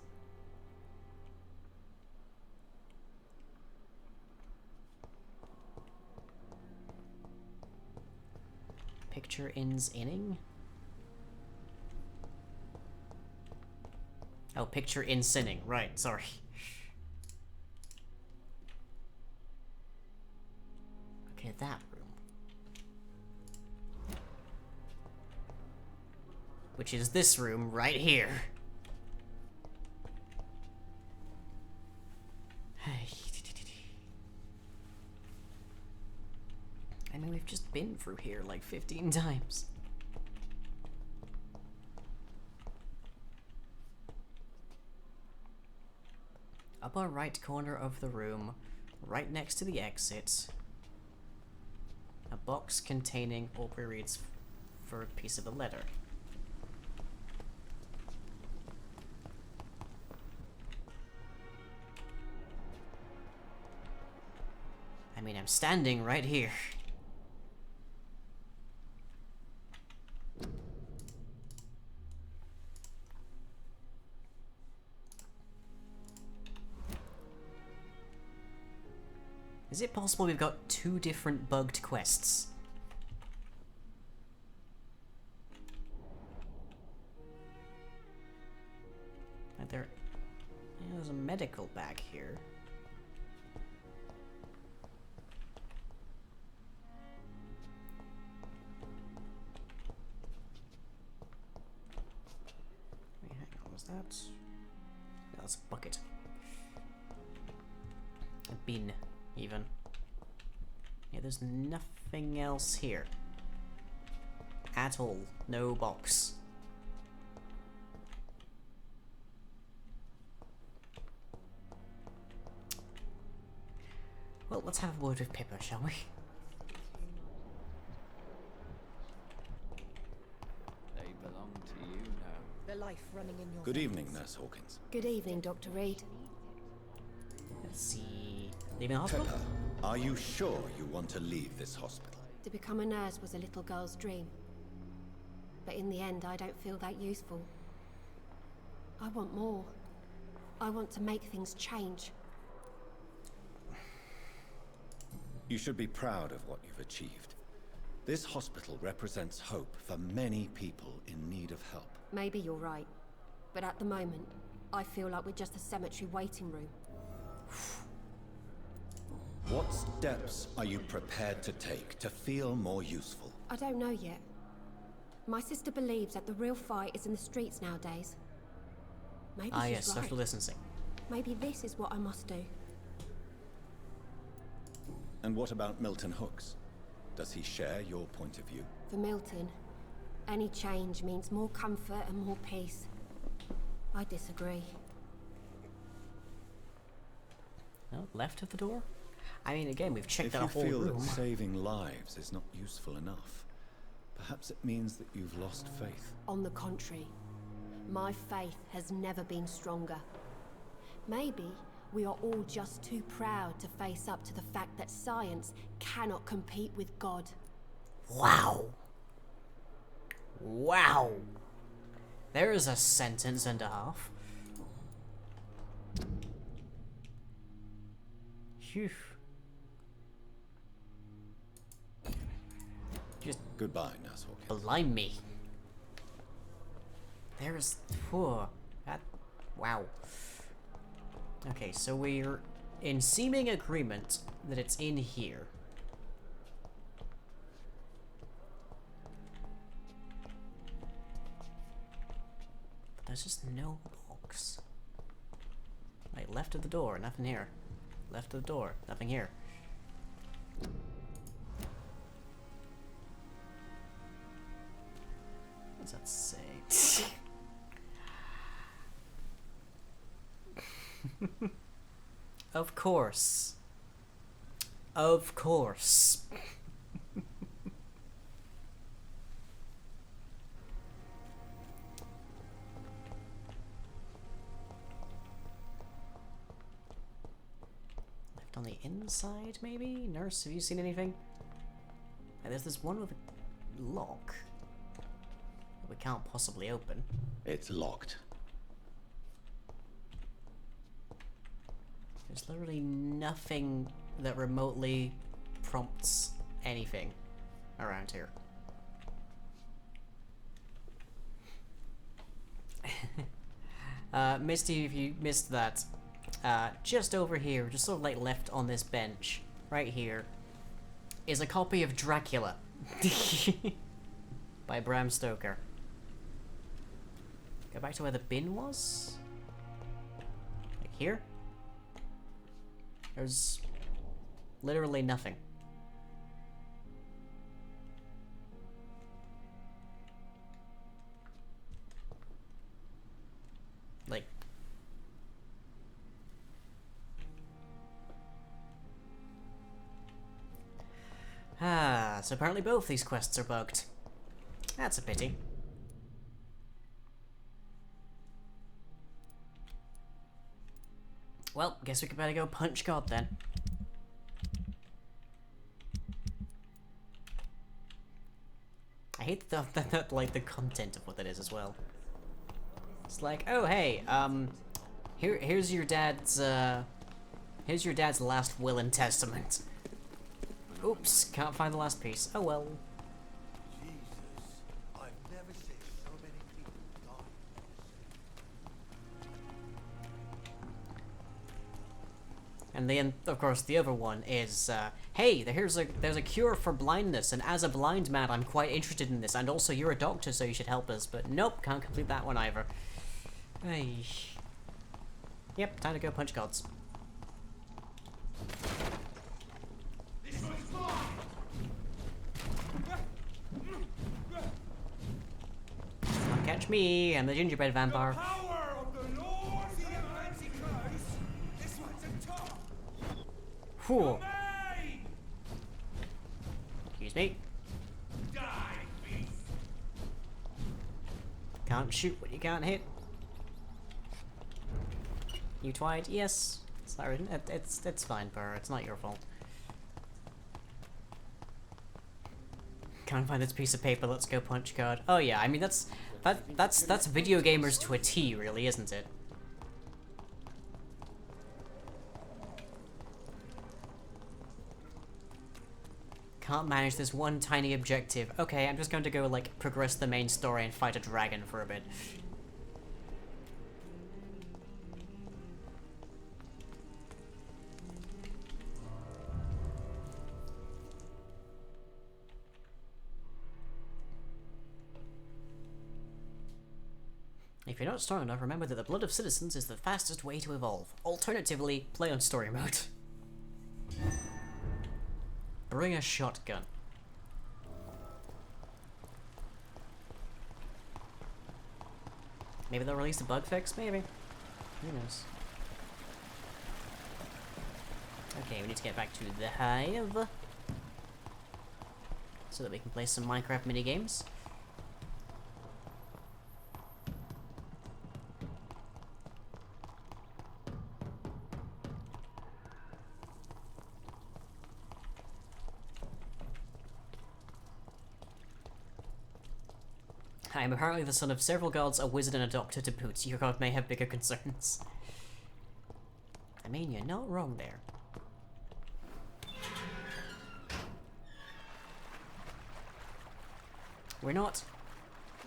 Picture ends inning? Oh, picture in sinning. Right, sorry. Okay, that room. Which is this room right here. I mean, we've just been through here like 15 times. Upper right corner of the room, right next to the exit, a box containing Aubrey Reed's third piece of a letter. I mean, I'm standing right here. Is it possible we've got two different bugged quests? Like there's a medical bag here. Wait, hang on, was that? No, that's a bucket. A bin. Even. Yeah, there's nothing else here. at all. No box. Well, let's have a word with Pippa, shall we? They belong to you now. The life running in your Good veins. evening, Nurse Hawkins. Good evening, Dr. Reed. Let's see. Leaving the hospital? Pippa, are you sure you want to leave this hospital? To become a nurse was a little girl's dream. But in the end, I don't feel that useful. I want more. I want to make things change. You should be proud of what you've achieved. This hospital represents hope for many people in need of help. Maybe you're right. But at the moment, I feel like we're just a cemetery waiting room. What steps are you prepared to take to feel more useful? I don't know yet. My sister believes that the real fight is in the streets nowadays. Maybe she's yes, right. social distancing. Maybe this is what I must do. And what about Milton Hooks? Does he share your point of view? For Milton, any change means more comfort and more peace. I disagree. No, left of the door? I mean, again, we've checked If out a you whole feel room. that saving lives is not useful enough, perhaps it means that you've lost faith. On the contrary, my faith has never been stronger. Maybe we are all just too proud to face up to the fact that science cannot compete with God. Wow. Wow. There is a sentence and a half. Phew. Just goodbye, Nurse Hawkins. Blimey. There's poor. That. Wow. Okay, so we're in seeming agreement that it's in here. But there's just no box. Right, left of the door, nothing here. Left of the door, nothing here. What does that say? Of course. Of course. Left on the inside, maybe? Nurse, have you seen anything? There's this one with a lock that we can't possibly open. It's locked. There's literally nothing that remotely prompts anything around here. Misty, if you missed that, just over here, just sort of like left on this bench, right here, is a copy of Dracula by Bram Stoker. Go back to where the bin was? Like here? There's literally nothing. Like... so apparently both these quests are bugged. That's a pity. Well, guess we could better go punch God then. I hate that like the content of what that is as well. It's like, oh hey, here's your dad's last will and testament. Oops, can't find the last piece. Oh well. And then, of course, the other one is, hey, there's a cure for blindness, and as a blind man, I'm quite interested in this, and also you're a doctor, so you should help us. But nope, can't complete that one either. Hey. Yep, time to go punch gods. me, I'm the gingerbread vampire. Power of the Lord this one's a top. Whew. Excuse me. Die, beast. Can't shoot what you can't hit. You twice? Yes. Sorry, it's fine, Burr. It's not your fault. Can't find this piece of paper. Let's go punch card. Oh yeah, I mean that's video gamers to a T, really, isn't it? Can't manage this one tiny objective. Okay, I'm just going to go like progress the main story and fight a dragon for a bit. If you're not strong enough, remember that the blood of citizens is the fastest way to evolve. Alternatively, play on story mode. Bring a shotgun. Maybe they'll release a bug fix? Maybe. Who knows? Okay, we need to get back to the hive. So that we can play some Minecraft minigames. I am apparently the son of several gods, a wizard, and a doctor to boot. Your god may have bigger concerns. I mean, you're not wrong there. We're not...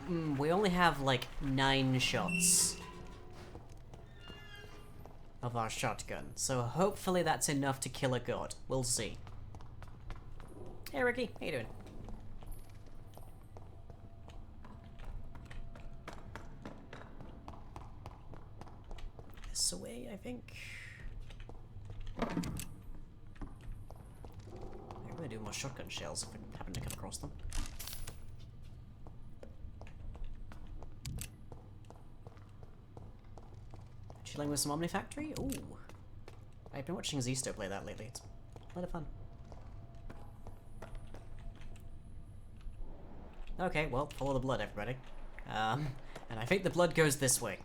we only have, like, 9 shots of our shotgun, so hopefully that's enough to kill a god. We'll see. Hey, Ricky. How you doing? This way, I think. I'm gonna do more shotgun shells if I happen to come across them. Chilling with some Omni Factory? Ooh. I've been watching Zisto play that lately. It's a lot of fun. Okay, well, follow the blood, everybody. And I think the blood goes this way.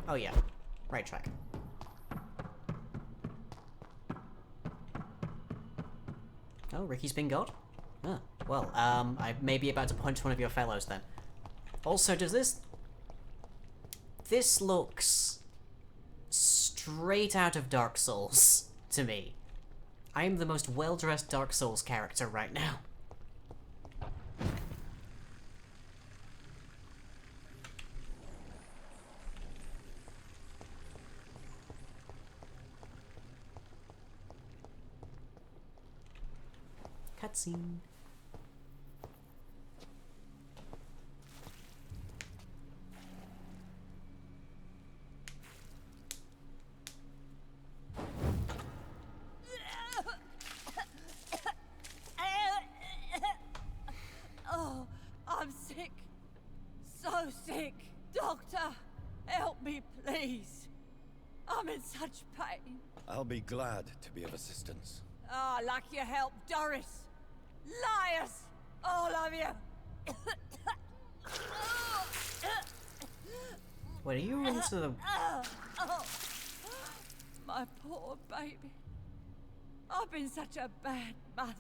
Oh yeah, right track. Oh, Ricky's been got? Ah, well, I may be about to punch one of your fellows then. Also, does this... This looks... straight out of Dark Souls, to me. I am the most well-dressed Dark Souls character right now. Cutscene. Oh, I'm sick. So sick. Doctor, help me, please. I'm in such pain. I'll be glad to be of assistance. Ah, like your help, Doris. Liars! All of you! What are you into the... My poor baby. I've been such a bad mother.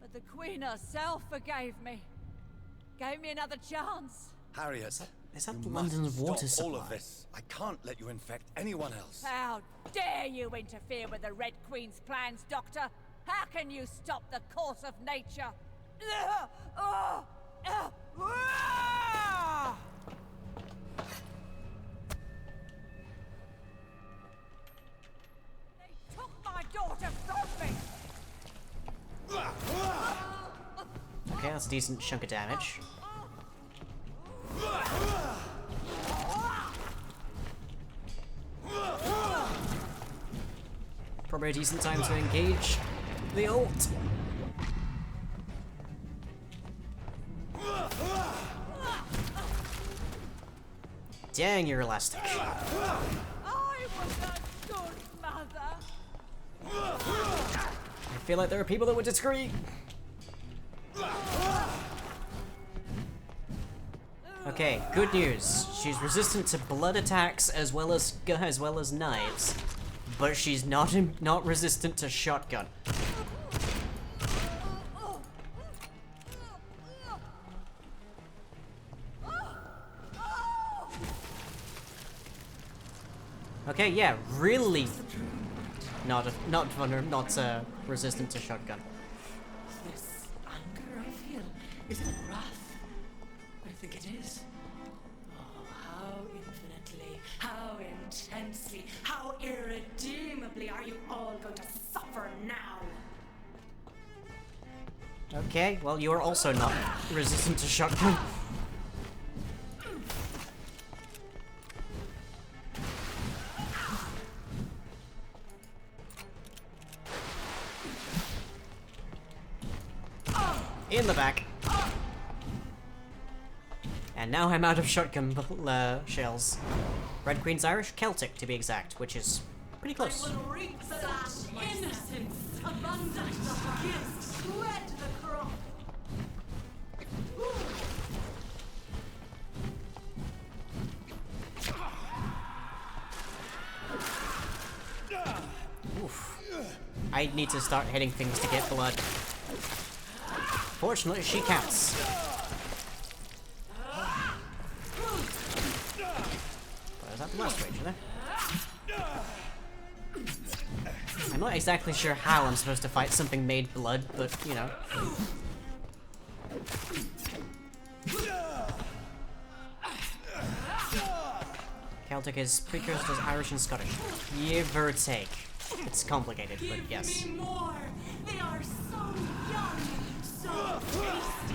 But the Queen herself forgave me. Gave me another chance. Harriet, is that you London's must water stop all supply? of this. I can't let you infect anyone else. How dare you interfere with the Red Queen's plans, Doctor? How can you stop the course of nature? They took my daughter from me! Okay, that's a decent chunk of damage. Probably a decent time to engage the ult. Dang, you're elastic. I was a good mother. I feel like there are people that would disagree. Okay, good news. She's resistant to blood attacks as well as knives, but she's not resistant to shotgun. Okay, yeah, really not resistant to shotgun. This anger I feel, is it wrath? I think it is. Oh, how infinitely, how intensely, how irredeemably are you all going to suffer now? Okay, well, you are also not resistant to shotgun. In the back. And now I'm out of shotgun shells. Red Queen's Irish, Celtic to be exact, which is pretty close. I will reap such innocence, abundant gifts, sweat the crop. Oof. I need to start hitting things to get blood. Fortunately, she counts. Well, is that the last ranger there? I'm not exactly sure how I'm supposed to fight something made blood, but, you know. Celtic is precursors to Irish and Scottish. Give or take. It's complicated, but yes. Give me more. They are so young, so tasty.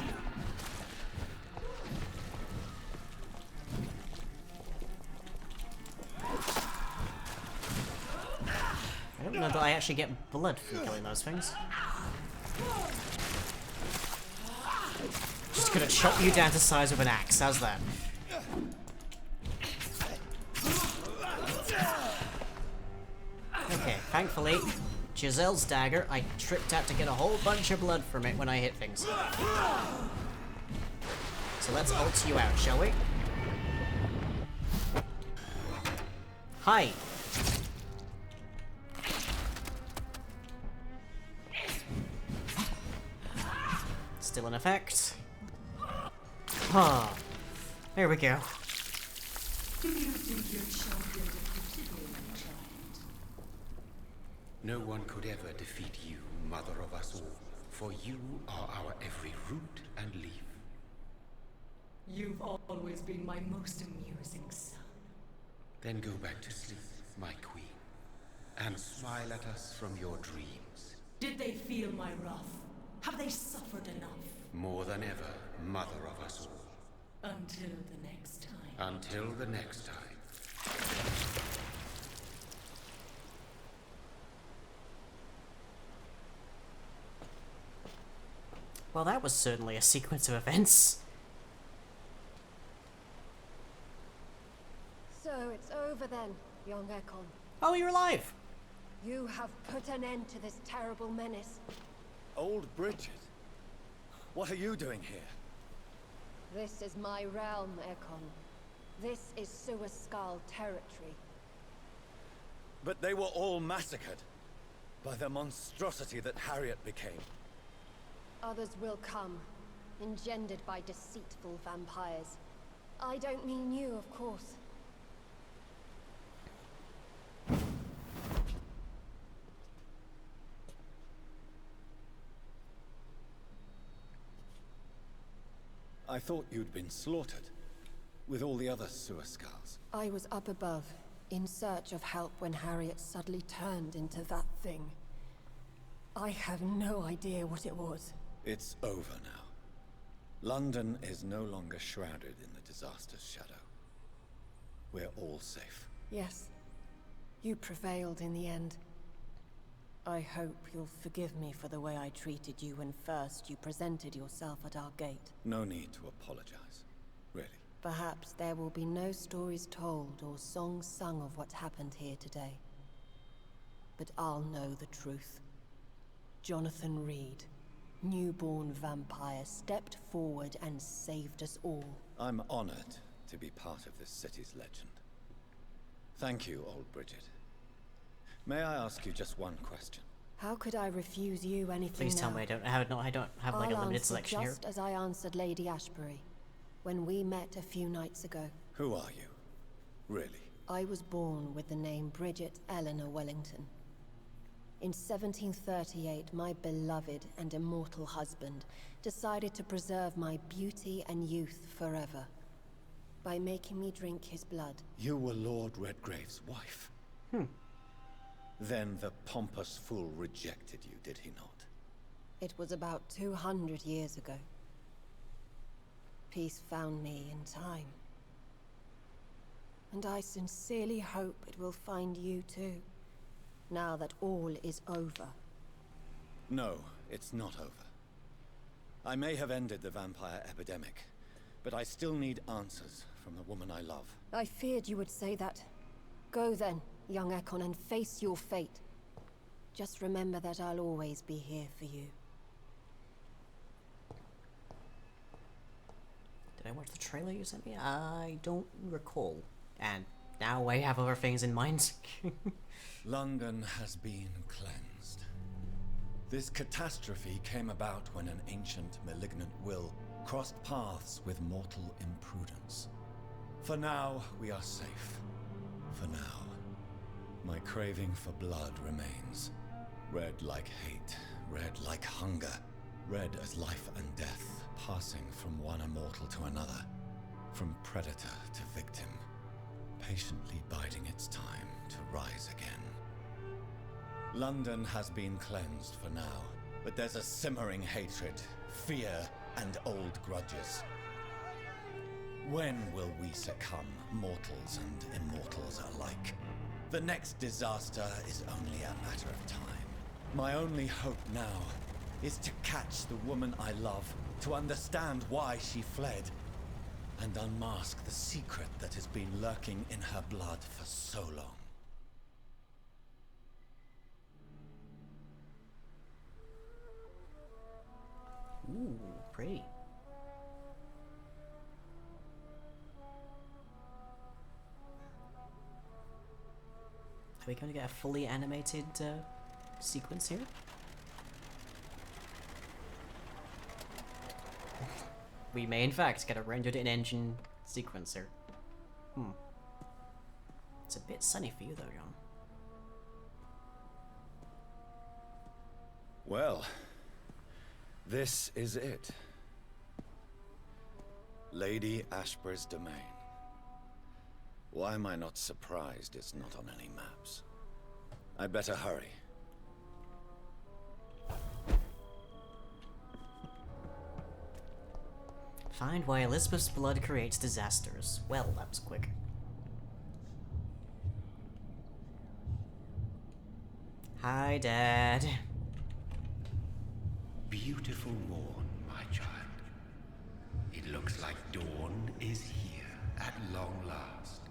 I don't know that I actually get blood from killing those things. Just gonna chop you down to size with an axe. How's that? Okay, thankfully, Giselle's dagger, I tripped out to get a whole bunch of blood from it when I hit things. So let's ult you out, shall we? Hi! Still in effect. Ah, there we go. Do you think your champion defeated me, my child? No one could ever defeat you, mother of us all, for you are our every root and leaf. You've always been my most amusing son. Then go back to sleep, my queen, and smile at us from your dreams. Did they feel my wrath? Have they suffered enough? More than ever, mother of us all. Until the next time. Until the next time. Well, that was certainly a sequence of events. So it's over then, young Ekon. Oh, you're alive! You have put an end to this terrible menace. Old Bridget? What are you doing here? This is my realm, Ekon. This is SKALS territory. But they were all massacred by the monstrosity that Harriet became. Others will come, engendered by deceitful vampires. I don't mean you, of course. I thought you'd been slaughtered, with all the other SKALS. I was up above, in search of help when Harriet suddenly turned into that thing. I have no idea what it was. It's over now. London is no longer shrouded in the disaster's shadow. We're all safe. Yes. You prevailed in the end. I hope you'll forgive me for the way I treated you when first you presented yourself at our gate. No need to apologize, really. Perhaps there will be no stories told or songs sung of what happened here today. But I'll know the truth. Jonathan Reed, newborn vampire, stepped forward and saved us all. I'm honored to be part of this city's legend. Thank you, old Bridget. May I ask you just one question? How could I refuse you anything Please tell now? me I don't have like a limited selection here. Just as I answered Lady Ashbury when we met a few nights ago. Who are you? Really? I was born with the name Bridget Eleanor Wellington. In 1738, my beloved and immortal husband decided to preserve my beauty and youth forever by making me drink his blood. You were Lord Redgrave's wife? Then the pompous fool rejected you, did he not? It was about 200 years ago. Peace found me in time. And I sincerely hope it will find you too, now that all is over. No, it's not over. I may have ended the vampire epidemic, but I still need answers from the woman I love. I feared you would say that. Go then, young Ekon, and face your fate. Just remember that I'll always be here for you. Did I watch the trailer you sent me? I don't recall. And now I have other things in mind. London has been cleansed. This catastrophe came about when an ancient malignant will crossed paths with mortal imprudence. For now, we are safe. For now. My craving for blood remains. Red like hate, red like hunger. Red as life and death, passing from one immortal to another. From predator to victim. Patiently biding its time to rise again. London has been cleansed for now, but there's a simmering hatred, fear, and old grudges. When will we succumb, mortals and immortals alike? The next disaster is only a matter of time. My only hope now is to catch the woman I love, to understand why she fled, and unmask the secret that has been lurking in her blood for so long. Ooh, pretty. Are we going to get a fully animated sequence here? We may in fact get a rendered in-engine sequencer. It's a bit sunny for you though, John. Well, this is it. Lady Ashbury's domain. Why am I not surprised it's not on any maps? I'd better hurry. Find why Elizabeth's blood creates disasters. Well, that was quick. Hi, Dad. Beautiful morn, my child. It looks like dawn is here at long last.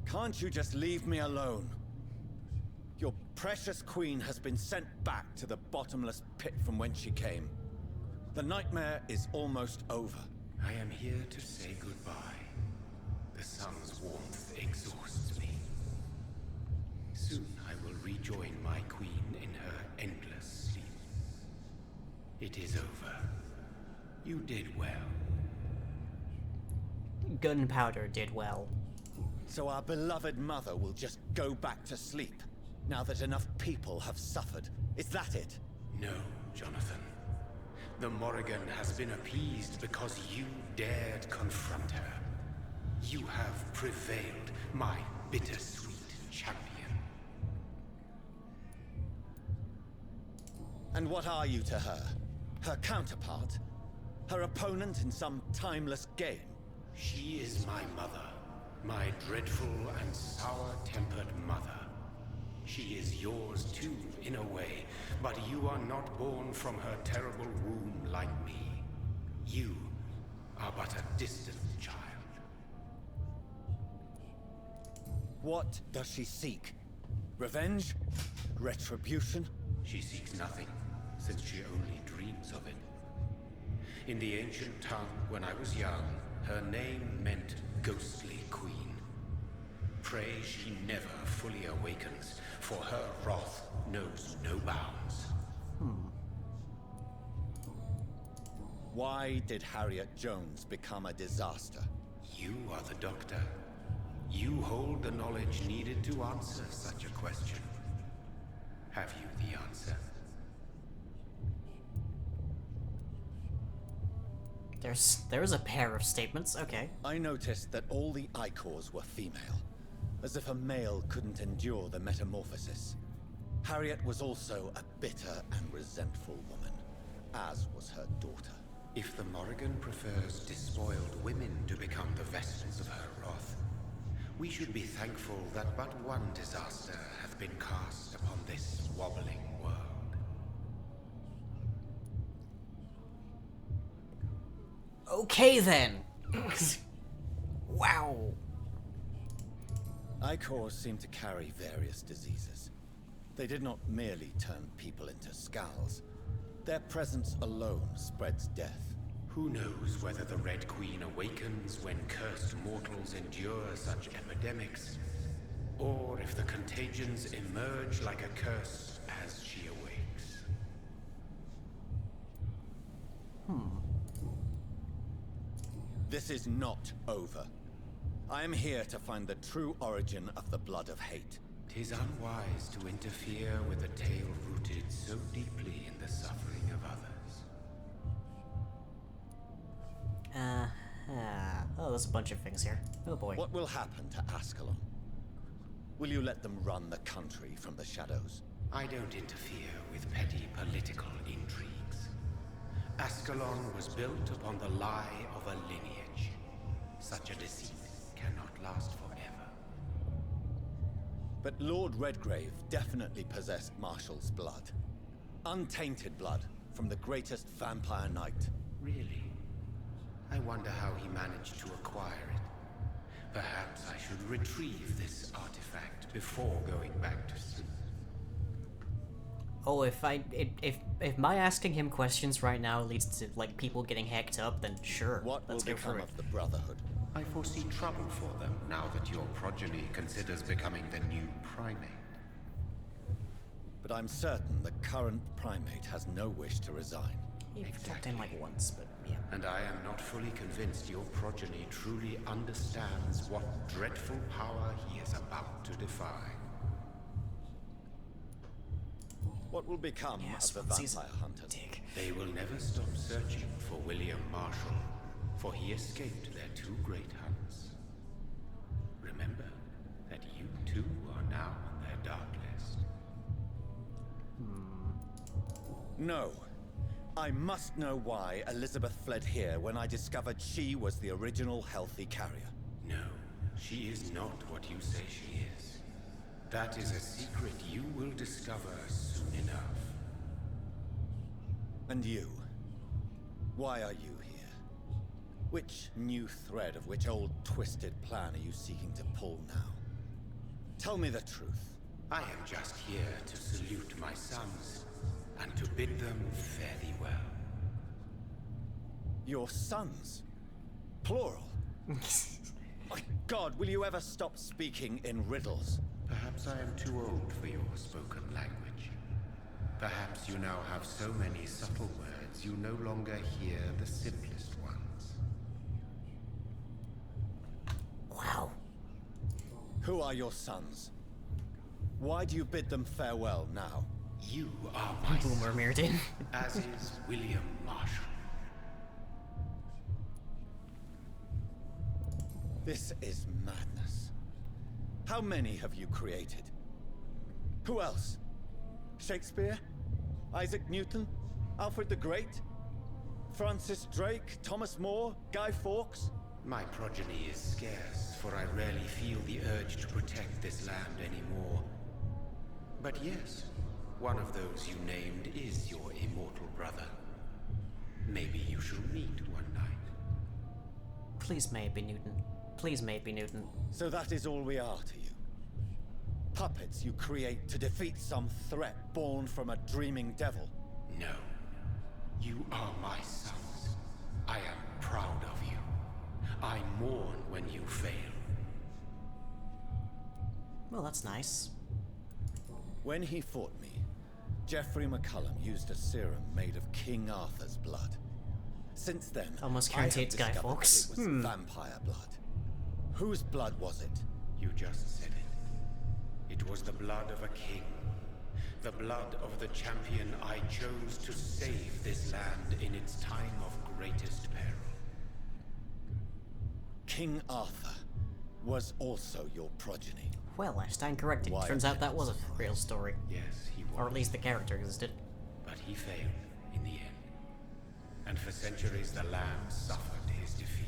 Can't you just leave me alone? Your precious queen has been sent back to the bottomless pit from whence she came. The nightmare is almost over. I am here to say goodbye. The sun's warmth exhausts me. Soon I will rejoin my queen in her endless sleep. It is over. You did well. Gunpowder did well. So our beloved mother will just go back to sleep, now that enough people have suffered. Is that it? No, Jonathan. The Morrigan has been appeased because you dared confront her. You have prevailed, my bittersweet champion. And what are you to her? Her counterpart? Her opponent in some timeless game? She is my mother, my dreadful and sour-tempered mother. She is yours too, in a way, but you are not born from her terrible womb like me. You are but a distant child. What does she seek? Revenge? Retribution? She seeks nothing, since she only dreams of it. In the ancient tongue, when I was young, her name meant ghostly queen. Pray she never fully awakens, for her wrath knows no bounds. Why did Harriet Jones become a disaster? You are the doctor. You hold the knowledge needed to answer such a question. Have you the answer? There's a pair of statements, okay. I noticed that all the Icors were female, as if a male couldn't endure the metamorphosis. Harriet was also a bitter and resentful woman, as was her daughter. If the Morrigan prefers despoiled women to become the vessels of her wrath, we should be thankful that but one disaster hath been cast upon this wobbling world. Okay then. Wow. Icors seem to carry various diseases. They did not merely turn people into SKALS. Their presence alone spreads death. Who knows whether the Red Queen awakens when cursed mortals endure such epidemics, or if the contagions emerge like a curse as she awakes. This is not over. I am here to find the true origin of the blood of hate. 'Tis unwise to interfere with a tale rooted so deeply in the suffering of others. Oh, there's a bunch of things here. Oh boy. What will happen to Ascalon? Will you let them run the country from the shadows? I don't interfere with petty political intrigues. Ascalon was built upon the lie of a lineage. Such a deceit cannot last forever. But Lord Redgrave definitely possessed Marshall's blood. Untainted blood from the greatest vampire knight. Really? I wonder how he managed to acquire it. Perhaps I should retrieve this artifact before going back to sleep. Oh, if my asking him questions right now leads to like people getting hacked up, then sure. What will let's go for become it. of the Brotherhood? I foresee trouble for them now that your progeny considers becoming the new primate. But I'm certain the current primate has no wish to resign. You've talked in like once, but yeah. And I am not fully convinced your progeny truly understands what dreadful power he is about to defy. What will become of the vampire hunters? They will never stop searching for William Marshall, for he escaped their two great hunts. Remember that you too are now on their dark list. No. I must know why Elizabeth fled here when I discovered she was the original healthy carrier. No, she is not what you say she is. That is a secret you will discover soon enough. And you? Why are you here? Which new thread of which old twisted plan are you seeking to pull now? Tell me the truth. I am just here to salute my sons, and to bid them fare thee well. Your sons? Plural? My God, will you ever stop speaking in riddles? Perhaps I am too old for your spoken language. Perhaps you now have so many subtle words you no longer hear the simplest ones. Wow. Who are your sons? Why do you bid them farewell now? You are my Boomer Mirrodin. as is William Marshall. This is madness. How many have you created? Who else? Shakespeare? Isaac Newton? Alfred the Great? Francis Drake? Thomas More? Guy Fawkes? My progeny is scarce, for I rarely feel the urge to protect this land anymore. But yes, one of those you named is your immortal brother. Maybe you shall meet one night. Please may it be Newton. Please may it be Newton. So that is all we are to you? Puppets you create to defeat some threat born from a dreaming devil? No. You are my sons. I am proud of you. I mourn when you fail. Well, that's nice. When he fought me, Geoffrey McCullum used a serum made of King Arthur's blood. Since then, almost I have guaranteed Guy discovered Fawkes. that it was vampire blood. Whose blood was it? You just said it. It was the blood of a king. The blood of the champion I chose to save this land in its time of greatest peril. King Arthur was also your progeny. Well, I stand corrected. Why Turns out that was a real story. Yes, he was. Or at least the character existed. But he failed in the end. And for centuries the land suffered his defeat.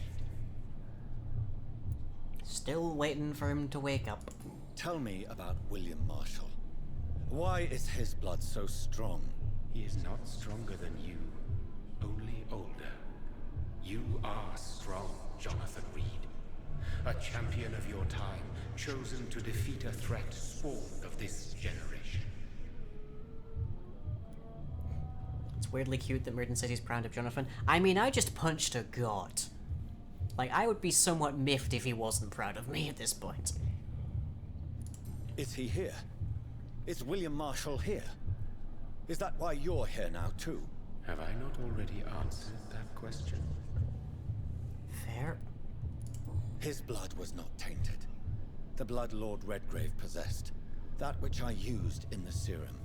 Still waiting for him to wake up. Tell me about William Marshall. Why is his blood so strong? He is not stronger than you, only older. You are strong, Jonathan Reed. A champion of your time, chosen to defeat a threat spawned of this generation. It's weirdly cute that Merton says he's proud of Jonathan. I mean, I just punched a god. Like, I would be somewhat miffed if he wasn't proud of me at this point. Is he here? Is William Marshall here? Is that why you're here now, too? Have I not already answered that question? Fair. His blood was not tainted. The blood Lord Redgrave possessed. That which I used in the serum.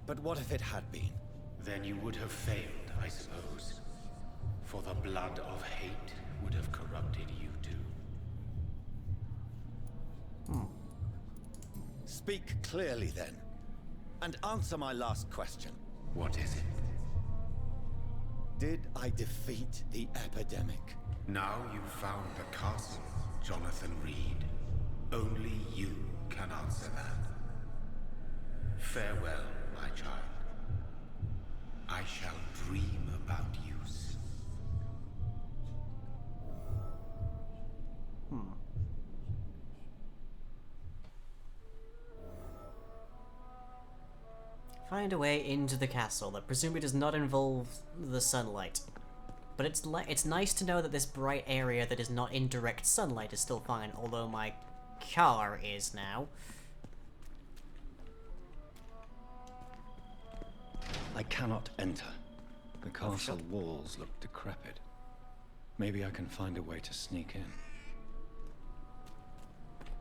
But what if it had been? Then you would have failed, I suppose. For the blood of hate would have corrupted you too. Speak clearly then. And answer my last question. What is it? Did I defeat the epidemic? Now you've found the castle, Jonathan Reed. Only you can answer that. Farewell, my child. I shall dream about you soon. Find a way into the castle that presumably does not involve the sunlight. But it's nice to know that this bright area that is not in direct sunlight is still fine, although my car is now. I cannot enter. The castle walls look decrepit. Maybe I can find a way to sneak in.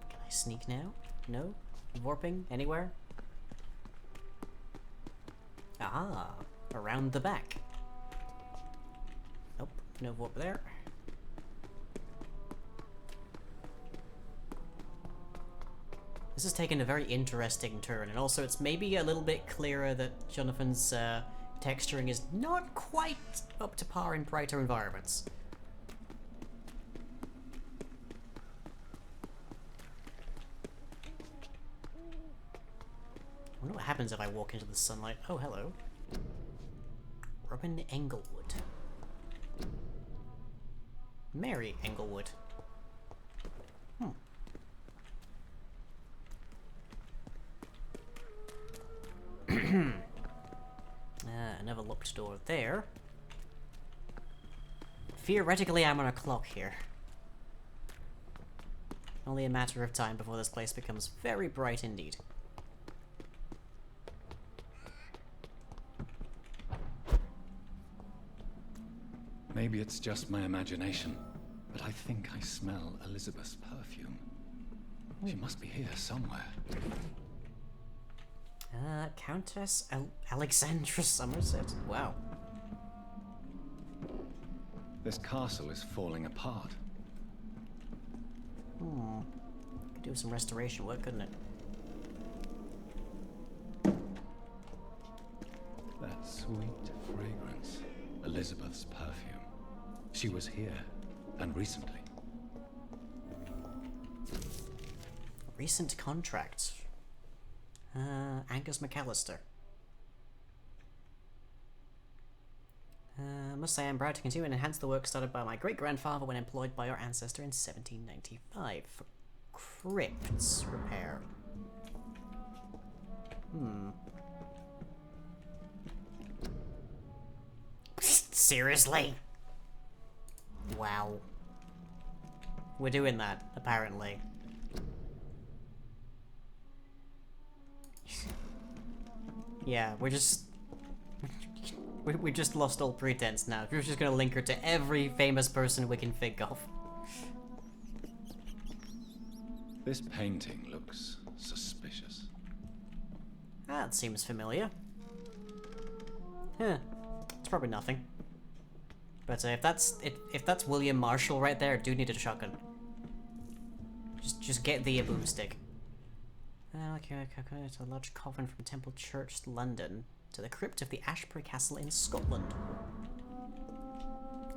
Can I sneak now? No? Warping? Anywhere? Ah, around the back. Nope, no warp there. This has taken a very interesting turn, and also it's maybe a little bit clearer that Jonathan's texturing is not quite up to par in brighter environments. I wonder what happens if I walk into the sunlight. Oh, hello. Robin Englewood. Mary Englewood. Another locked door there. Theoretically, I'm on a clock here. Only a matter of time before this place becomes very bright indeed. Maybe it's just my imagination, but I think I smell Elizabeth's perfume. She must be here somewhere. Countess Alexandra Somerset. Wow. This castle is falling apart. Could do some restoration work, couldn't it? That sweet fragrance. Elizabeth's perfume. She was here, and recently. Recent contract. Angus McAllister. must say I'm proud to continue and enhance the work started by my great-grandfather when employed by our ancestor in 1795 for crypts repair. Seriously? Wow. We're doing that, apparently. Yeah, we just lost all pretense now. We're just gonna link her to every famous person we can think of. This painting looks suspicious. That seems familiar. Huh. It's probably nothing. But if that's William Marshall right there, I do need a shotgun. Just get the boomstick. Okay, it's a large coffin from Temple Church, London, to the crypt of the Ashbury Castle in Scotland.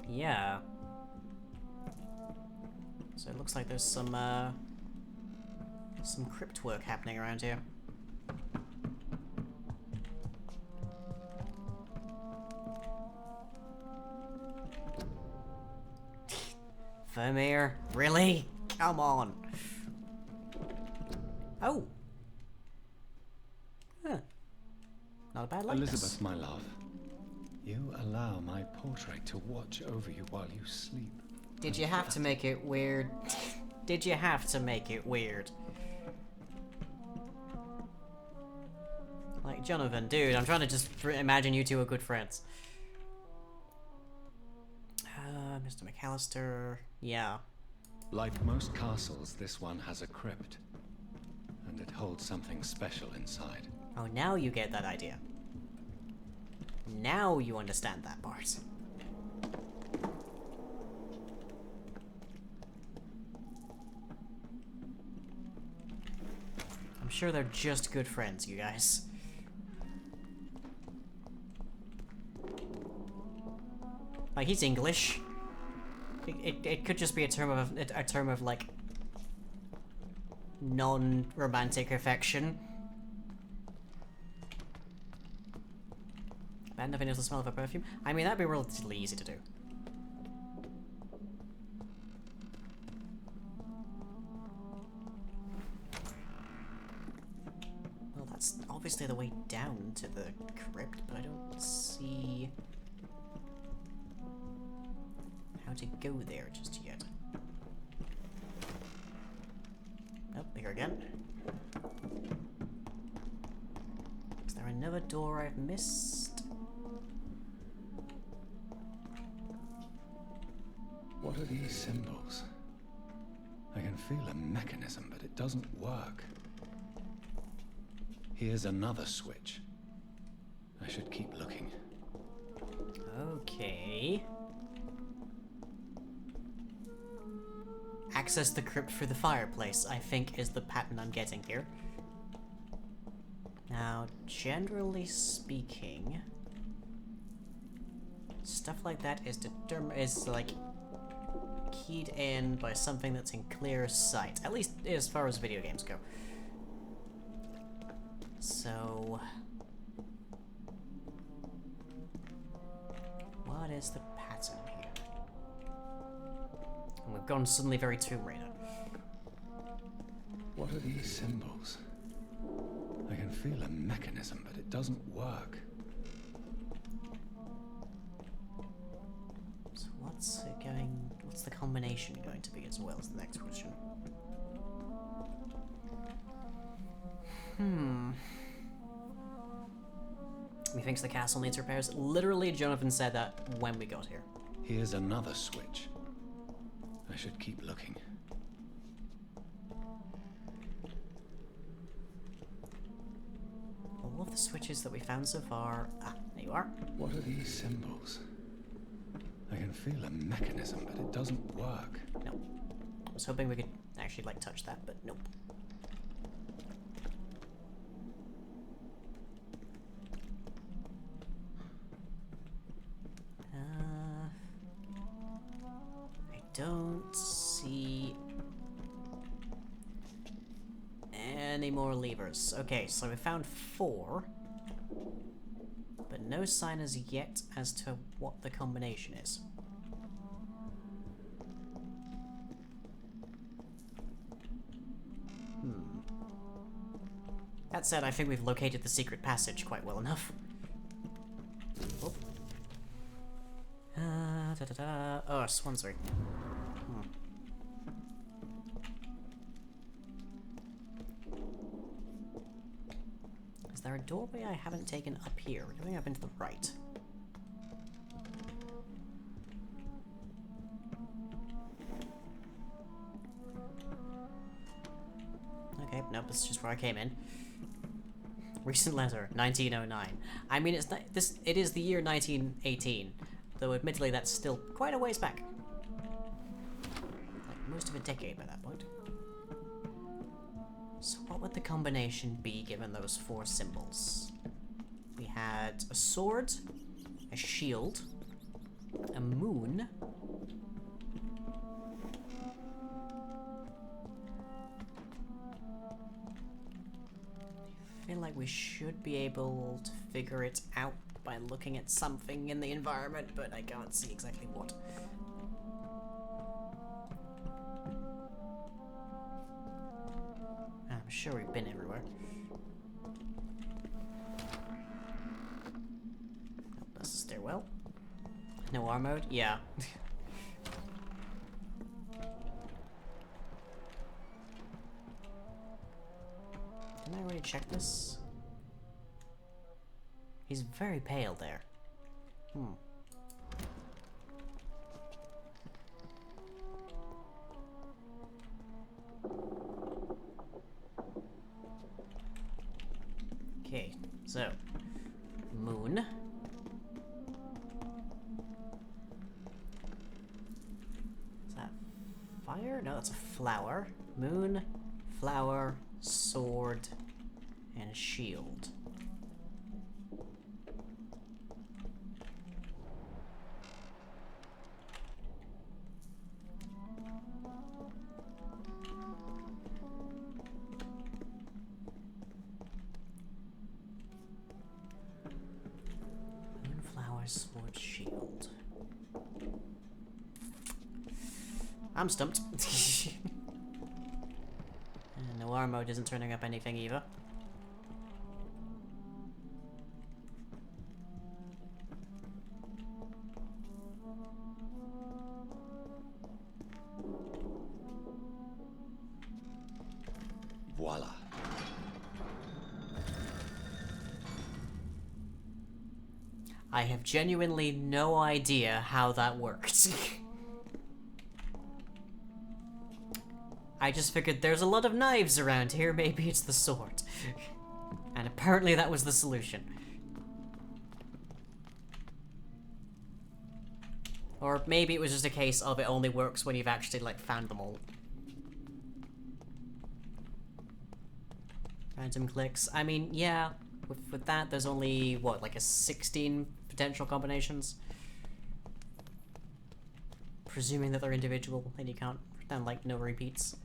Yeah. So it looks like there's some crypt work happening around here. Vampyr, really? Come on. Oh. Huh. Not a bad likeness. Elizabeth, my love, you allow my portrait to watch over you while you sleep. Did you have to make it weird? Did you have to make it weird? Like, Jonathan, dude, I'm trying to just imagine you two are good friends. Mr. McAllister, yeah. Like most castles, this one has a crypt. And it holds something special inside. Oh, now you get that idea. Now you understand that part. I'm sure they're just good friends, you guys. Like, he's English. It could just be a term of like non-romantic affection. Bad enough it knows the smell of a perfume. I mean, that'd be relatively easy to do. Well, that's obviously the way down to the crypt, but I don't see how to go there just yet. Oh, here again. Is there another door I've missed? What are these symbols? I can feel a mechanism, but it doesn't work. Here's another switch. I should keep looking. Okay. Access the crypt through the fireplace, I think, is the pattern I'm getting here. Now, generally speaking, stuff like that is like keyed in by something that's in clear sight, at least as far as video games go. So, what is the pattern here? And we've gone suddenly very Tomb Raider. What are these symbols? I can feel a mechanism, but it doesn't work. So what's the combination going to be as well as the next question? Methinks the castle needs repairs. Literally, Jonathan said that when we got here. Here's another switch. I should keep looking. All of the switches that we found so far... Ah, there you are. What are these symbols? I can feel a mechanism, but it doesn't work. No. I was hoping we could actually, like, touch that, but nope. I don't see any more levers. Okay, so we found 4, but no sign as yet as to what the combination is. That said, I think we've located the secret passage quite well enough. Oh, oh, SWANBOROUGH. Is there a doorway I haven't taken up here? We're going up into the right. Okay, nope, this is just where I came in. Recent letter, 1909. I mean, it is the year 1918, though admittedly that's still quite a ways back. Like most of a decade by that point. So what would the combination be given those four symbols? We had a sword, a shield, a moon, I feel like we should be able to figure it out by looking at something in the environment, but I can't see exactly what. I'm sure we've been everywhere. Oh, that's a stairwell. No R mode? Yeah. Didn't I already check this? He's very pale there. Okay, so moon. Is that fire? No, that's a flower. Moon, flower, sword, and shield. Moon, flower, sword, shield. I'm stumped. And noir mode isn't turning up anything either. Voila. I have genuinely no idea how that worked. I just figured there's a lot of knives around here, maybe it's the sword. And apparently that was the solution. Or maybe it was just a case of it only works when you've actually, like, found them all. Random clicks. I mean, yeah, with that, there's only, what, like a 16 potential combinations? Presuming that they're individual, and you can't, then, like, no repeats.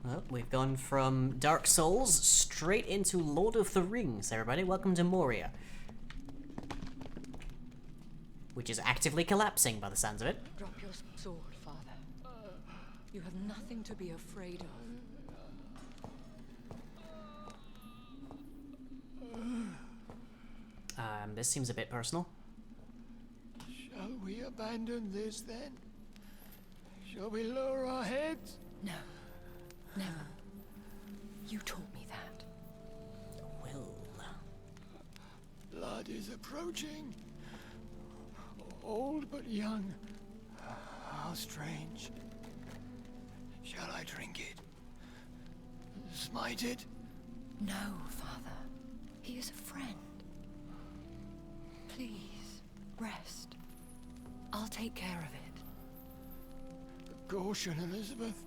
Well, we've gone from Dark Souls straight into Lord of the Rings, everybody. Welcome to Moria. Which is actively collapsing by the sounds of it. Drop your sword, Father. You have nothing to be afraid of. This seems a bit personal. Shall we abandon this then? Shall we lower our heads? No. Never. You taught me that. Well. Blood is approaching. Old but young. How strange. Shall I drink it? Smite it? No, Father. He is a friend. Please, rest. I'll take care of it. Caution, Elizabeth.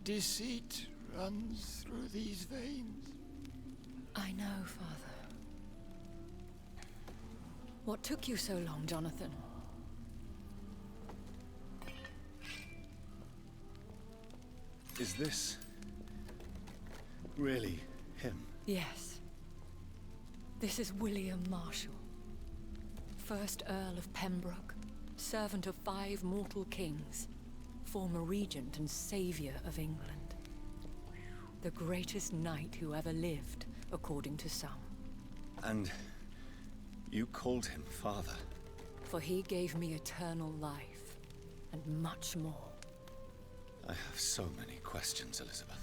Deceit runs through these veins. I know, Father. What took you so long, Jonathan? Is this really him? Yes. This is William Marshall, 1st Earl of Pembroke, servant of 5 mortal kings, former regent and savior of England. The greatest knight who ever lived, according to some. And you called him father? For he gave me eternal life, and much more. I have so many questions, Elizabeth.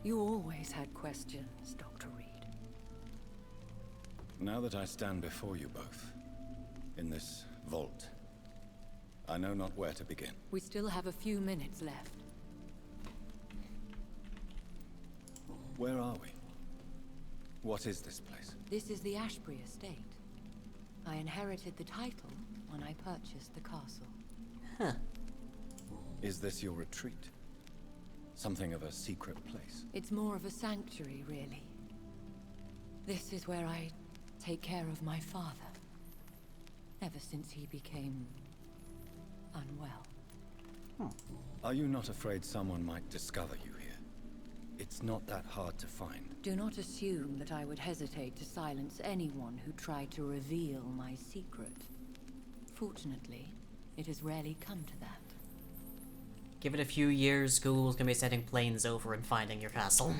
You always had questions, Dr. Reed. Now that I stand before you both, in this vault, I know not where to begin. We still have a few minutes left. Where are we? What is this place? This is the Ashbury estate. I inherited the title when I purchased the castle. Huh. Is this your retreat? Something of a secret place? It's more of a sanctuary, really. This is where I take care of my father. Ever since he became unwell. Are you not afraid someone might discover you here? It's not that hard to find. Do not assume that I would hesitate to silence anyone who tried to reveal my secret. Fortunately, it has rarely come to that. Give it a few years, School's gonna be sending planes over and finding your castle.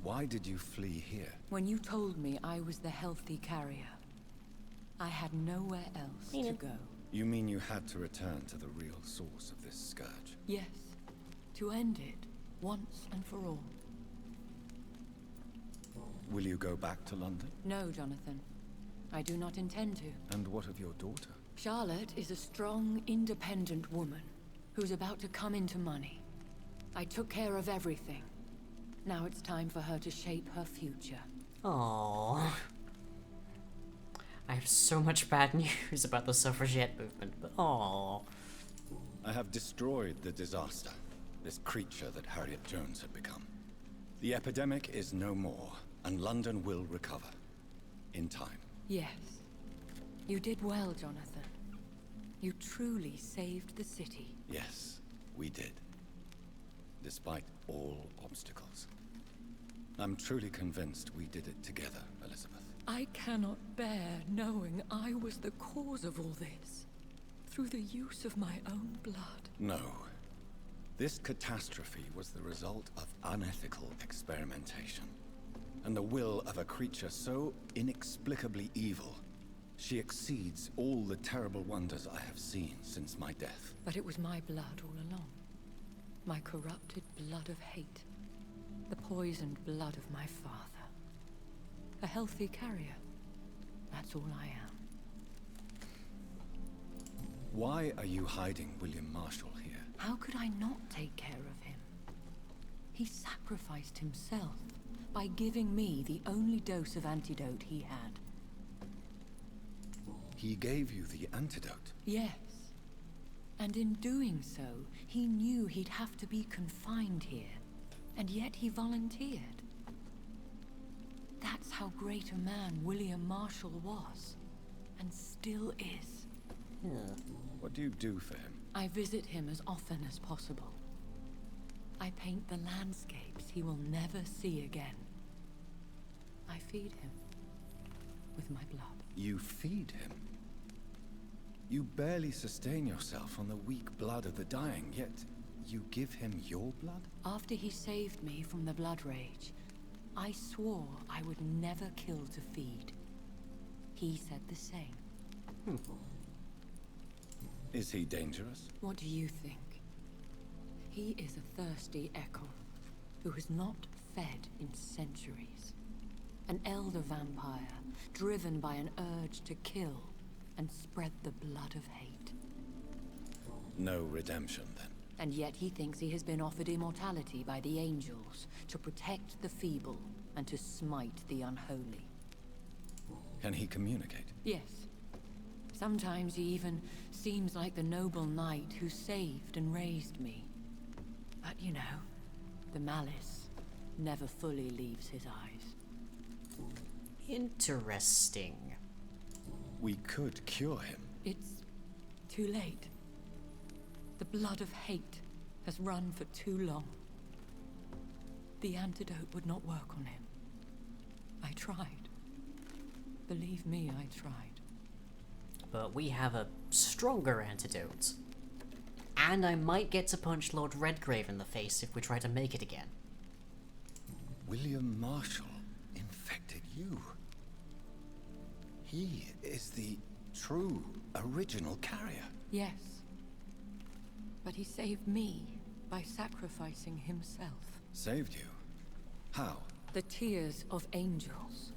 Why did you flee here? When you told me I was the healthy carrier, I had nowhere else to go. You mean you had to return to the real source of this scourge? Yes, to end it, once and for all. Will you go back to London? No, Jonathan. I do not intend to. And what of your daughter? Charlotte is a strong, independent woman who's about to come into money. I took care of everything. Now it's time for her to shape her future. Aww. I have so much bad news about the suffragette movement, but aww. I have destroyed the disaster, this creature that Harriet Jones had become. The epidemic is no more, and London will recover. In time. Yes. You did well, Jonathan. You truly saved the city. Yes, we did. Despite all obstacles. I'm truly convinced we did it together, Elizabeth. I cannot bear knowing I was the cause of all this. Through the use of my own blood. No. This catastrophe was the result of unethical experimentation. And the will of a creature so inexplicably evil, she exceeds all the terrible wonders I have seen since my death. But it was my blood all along. My corrupted blood of hate. The poisoned blood of my father. A healthy carrier. That's all I am. Why are you hiding William Marshall here? How could I not take care of him? He sacrificed himself by giving me the only dose of antidote he had. He gave you the antidote? Yes. And in doing so, he knew he'd have to be confined here. And yet he volunteered. That's how great a man William Marshall was. And still is. What do you do for him? I visit him as often as possible. I paint the landscapes he will never see again. I feed him with my blood. You feed him? You barely sustain yourself on the weak blood of the dying, yet you give him your blood? After he saved me from the blood rage, I swore I would never kill to feed. He said the same. Is he dangerous? What do you think? He is a thirsty echo who has not fed in centuries. An elder vampire, driven by an urge to kill and spread the blood of hate. No redemption, then. And yet he thinks he has been offered immortality by the angels to protect the feeble and to smite the unholy. Can he communicate? Yes. Sometimes he even seems like the noble knight who saved and raised me. But you know, the malice never fully leaves his eyes. Interesting. We could cure him. It's too late. The blood of hate has run for too long. The antidote would not work on him. I tried. Believe me, I tried. But we have a stronger antidote. And I might get to punch Lord Redgrave in the face if we try to make it again. William Marshall infected you. He is the true, original carrier. Yes. But he saved me by sacrificing himself. Saved you? How? The tears of angels.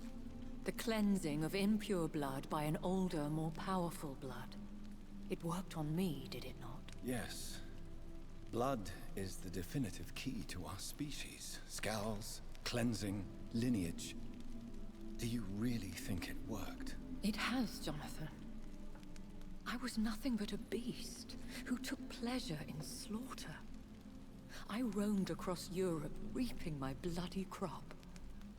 The cleansing of impure blood by an older, more powerful blood. It worked on me, did it not? Yes. Blood is the definitive key to our species. SKALS, cleansing, lineage. Do you really think it worked? It has, Jonathan. I was nothing but a beast who took pleasure in slaughter. I roamed across Europe, reaping my bloody crop.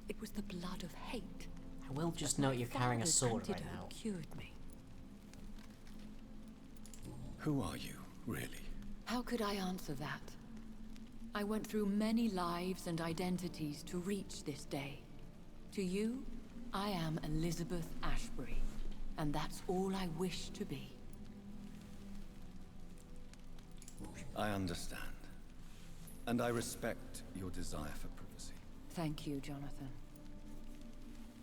It was the blood of hate. I will just note you're carrying a sword right now. Cured me. Who are you, really? How could I answer that? I went through many lives and identities to reach this day. To you, I am Elizabeth Ashbury, and that's all I wish to be. I understand. And I respect your desire for privacy. Thank you, Jonathan.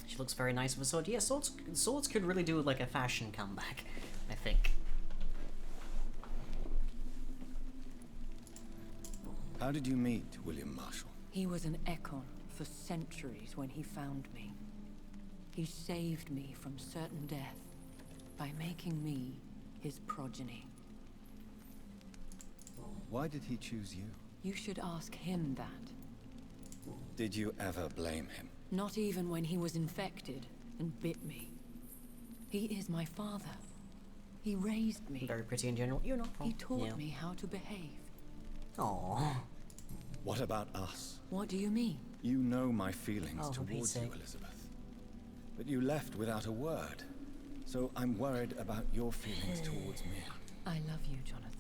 She looks very nice with a sword. Yeah, swords could really do like a fashion comeback, I think. How did you meet William Marshall? He was an Ekon for centuries when he found me. He saved me from certain death by making me his progeny. Why did he choose you? You should ask him that. Did you ever blame him? Not even when he was infected and bit me. He is my father. He raised me. Very pretty in general. You're not wrong. He taught me how to behave. Aww. What about us? What do you mean? You know my feelings towards you, sake. Elizabeth. But you left without a word. So I'm worried about your feelings towards me. I love you, Jonathan.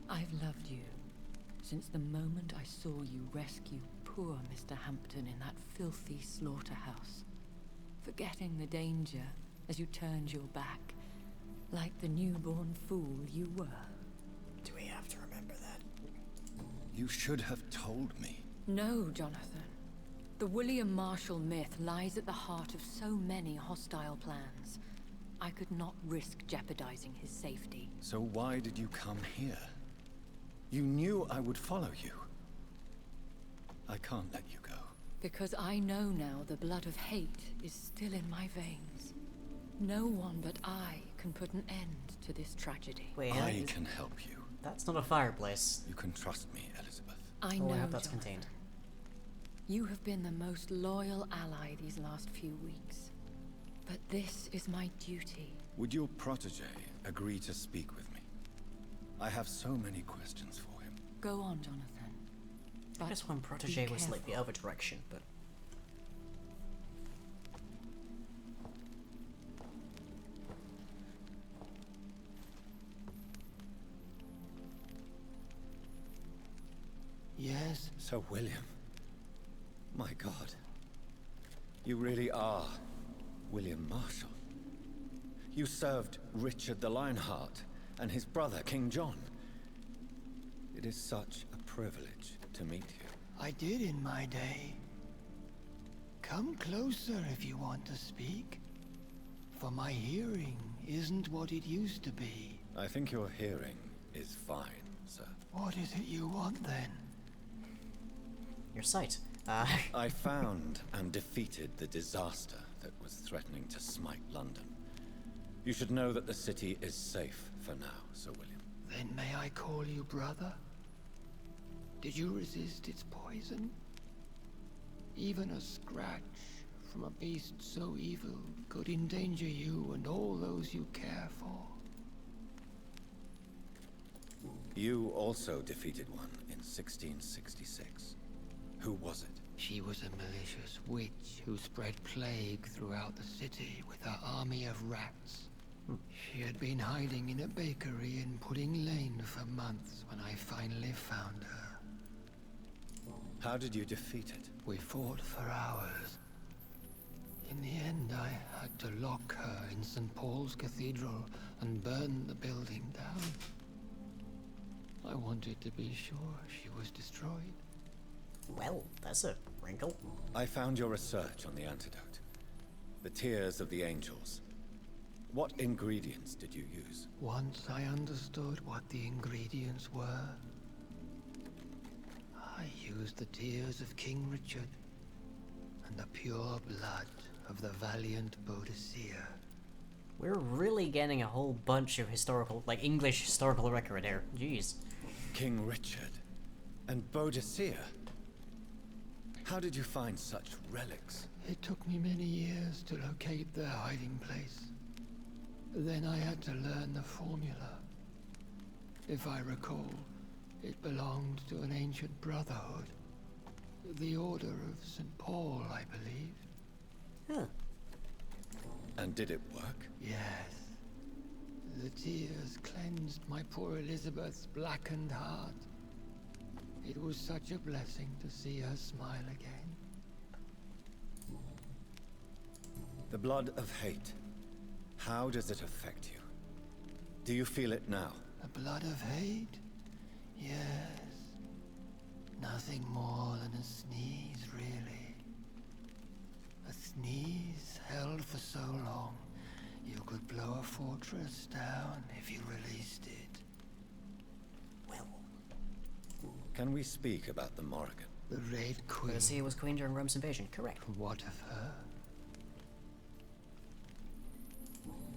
I've loved you since the moment I saw you rescue poor Mr. Hampton in that filthy slaughterhouse. Forgetting the danger as you turned your back, like the newborn fool you were. Do we have to remember that? You should have told me. No, Jonathan. The William Marshall myth lies at the heart of so many hostile plans. I could not risk jeopardizing his safety. So why did you come here? You knew I would follow you. I can't let you go. Because I know now the blood of hate is still in my veins. No one but I can put an end to this tragedy. Wait, I can help you. That's not a fireplace. You can trust me, Elizabeth. I know, I hope that's Jonathan. contained. You have been the most loyal ally these last few weeks. But this is my duty. Would your protege agree to speak with me? I have so many questions for him. Go on, Jonathan. I guess one protege was like the other direction, but... Yes? Sir William. My God. You really are William Marshall. You served Richard the Lionheart and his brother, King John. It is such a privilege to meet you. I did in my day. Come closer if you want to speak. For my hearing isn't what it used to be. I think your hearing is fine, sir. What is it you want then? Your sight. I found and defeated the disaster that was threatening to smite London. You should know that the city is safe for now, Sir William. Then may I call you brother? Did you resist its poison? Even a scratch from a beast so evil could endanger you and all those you care for. You also defeated one in 1666. Who was it? She was a malicious witch who spread plague throughout the city with her army of rats. She had been hiding in a bakery in Pudding Lane for months when I finally found her. How did you defeat it? We fought for hours. In the end, I had to lock her in St. Paul's Cathedral and burn the building down. I wanted to be sure she was destroyed. Well, that's a wrinkle. I found your research on the antidote. The tears of the angels. What ingredients did you use? Once I understood what the ingredients were, I used the tears of King Richard and the pure blood of the valiant Boadicea. We're really getting a whole bunch of historical, like English historical record here. Jeez. King Richard and Boadicea? How did you find such relics? It took me many years to locate their hiding place. Then I had to learn the formula. If I recall, it belonged to an ancient brotherhood. The Order of St. Paul, I believe. Huh. And did it work? Yes. The tears cleansed my poor Elizabeth's blackened heart. It was such a blessing to see her smile again. The blood of hate. How does it affect you? Do you feel it now? The blood of hate? Yes. Nothing more than a sneeze, really. A sneeze held for so long, you could blow a fortress down if you released it. Well. Can we speak about the Morrigan? The Red Queen. Boadicea was queen during Rome's invasion, correct. What of her?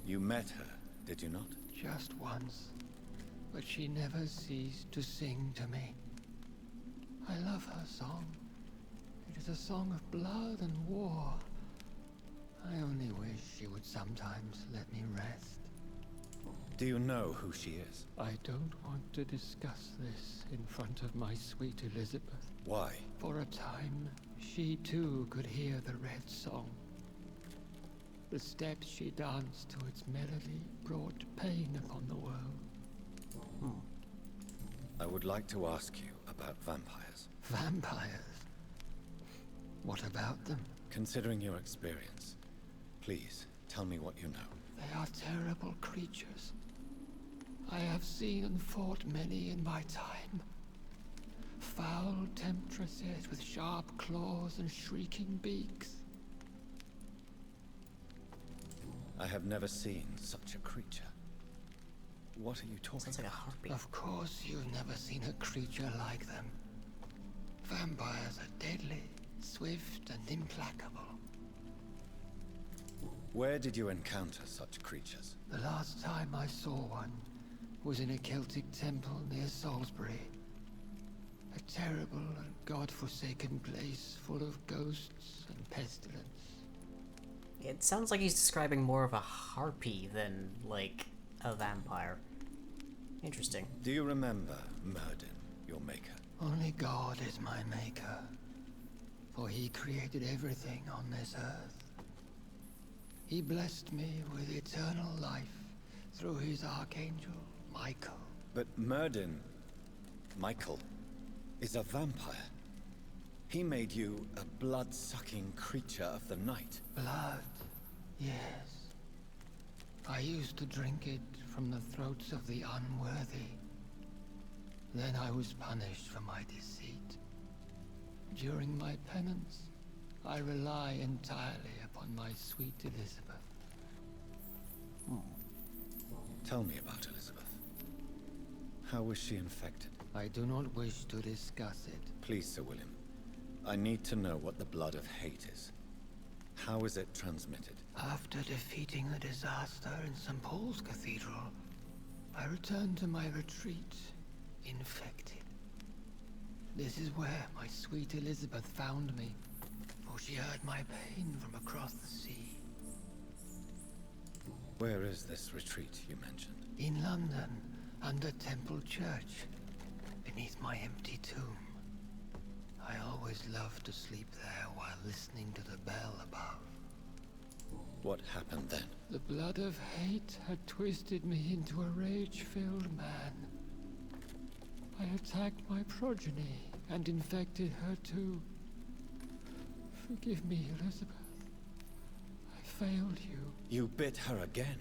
You met her, did you not? Just once. But she never ceased to sing to me. I love her song. It is a song of blood and war. I only wish she would sometimes let me rest. Do you know who she is? I don't want to discuss this in front of my sweet Elizabeth. Why? For a time, she too could hear the Red Song. The steps she danced to its melody brought pain upon the world. I would like to ask you about vampires. Vampires? What about them? Considering your experience, please tell me what you know. They are terrible creatures. I have seen and fought many in my time. Foul temptresses with sharp claws and shrieking beaks. I have never seen such a creature. What are you talking Sounds like a heartbeat. Of course you've never seen a creature like them. Vampires are deadly, swift and implacable. Where did you encounter such creatures? The last time I saw one was in a Celtic temple near Salisbury. A terrible and god-forsaken place full of ghosts and pestilence. It sounds like he's describing more of a harpy than, like, a vampire. Interesting. Do you remember Myrddin, your maker? Only God is my maker, for he created everything on this earth. He blessed me with eternal life through his archangel, Michael. But Myrddin, Michael, is a vampire. He made you a blood-sucking creature of the night. Blood, yes. I used to drink it from the throats of the unworthy. Then I was punished for my deceit. During my penance, I rely entirely upon my sweet Elizabeth. Tell me about Elizabeth. How was she infected? I do not wish to discuss it. Please, Sir William. I need to know what the blood of hate is. How is it transmitted? After defeating the disaster in St. Paul's Cathedral, I returned to my retreat, infected. This is where my sweet Elizabeth found me, for she heard my pain from across the sea. Where is this retreat you mentioned? In London, under Temple Church, beneath my empty tomb. I always loved to sleep there while listening to the bell above. What happened then? The blood of hate had twisted me into a rage-filled man. I attacked my progeny and infected her too. Forgive me, Elizabeth. I failed you. You bit her again?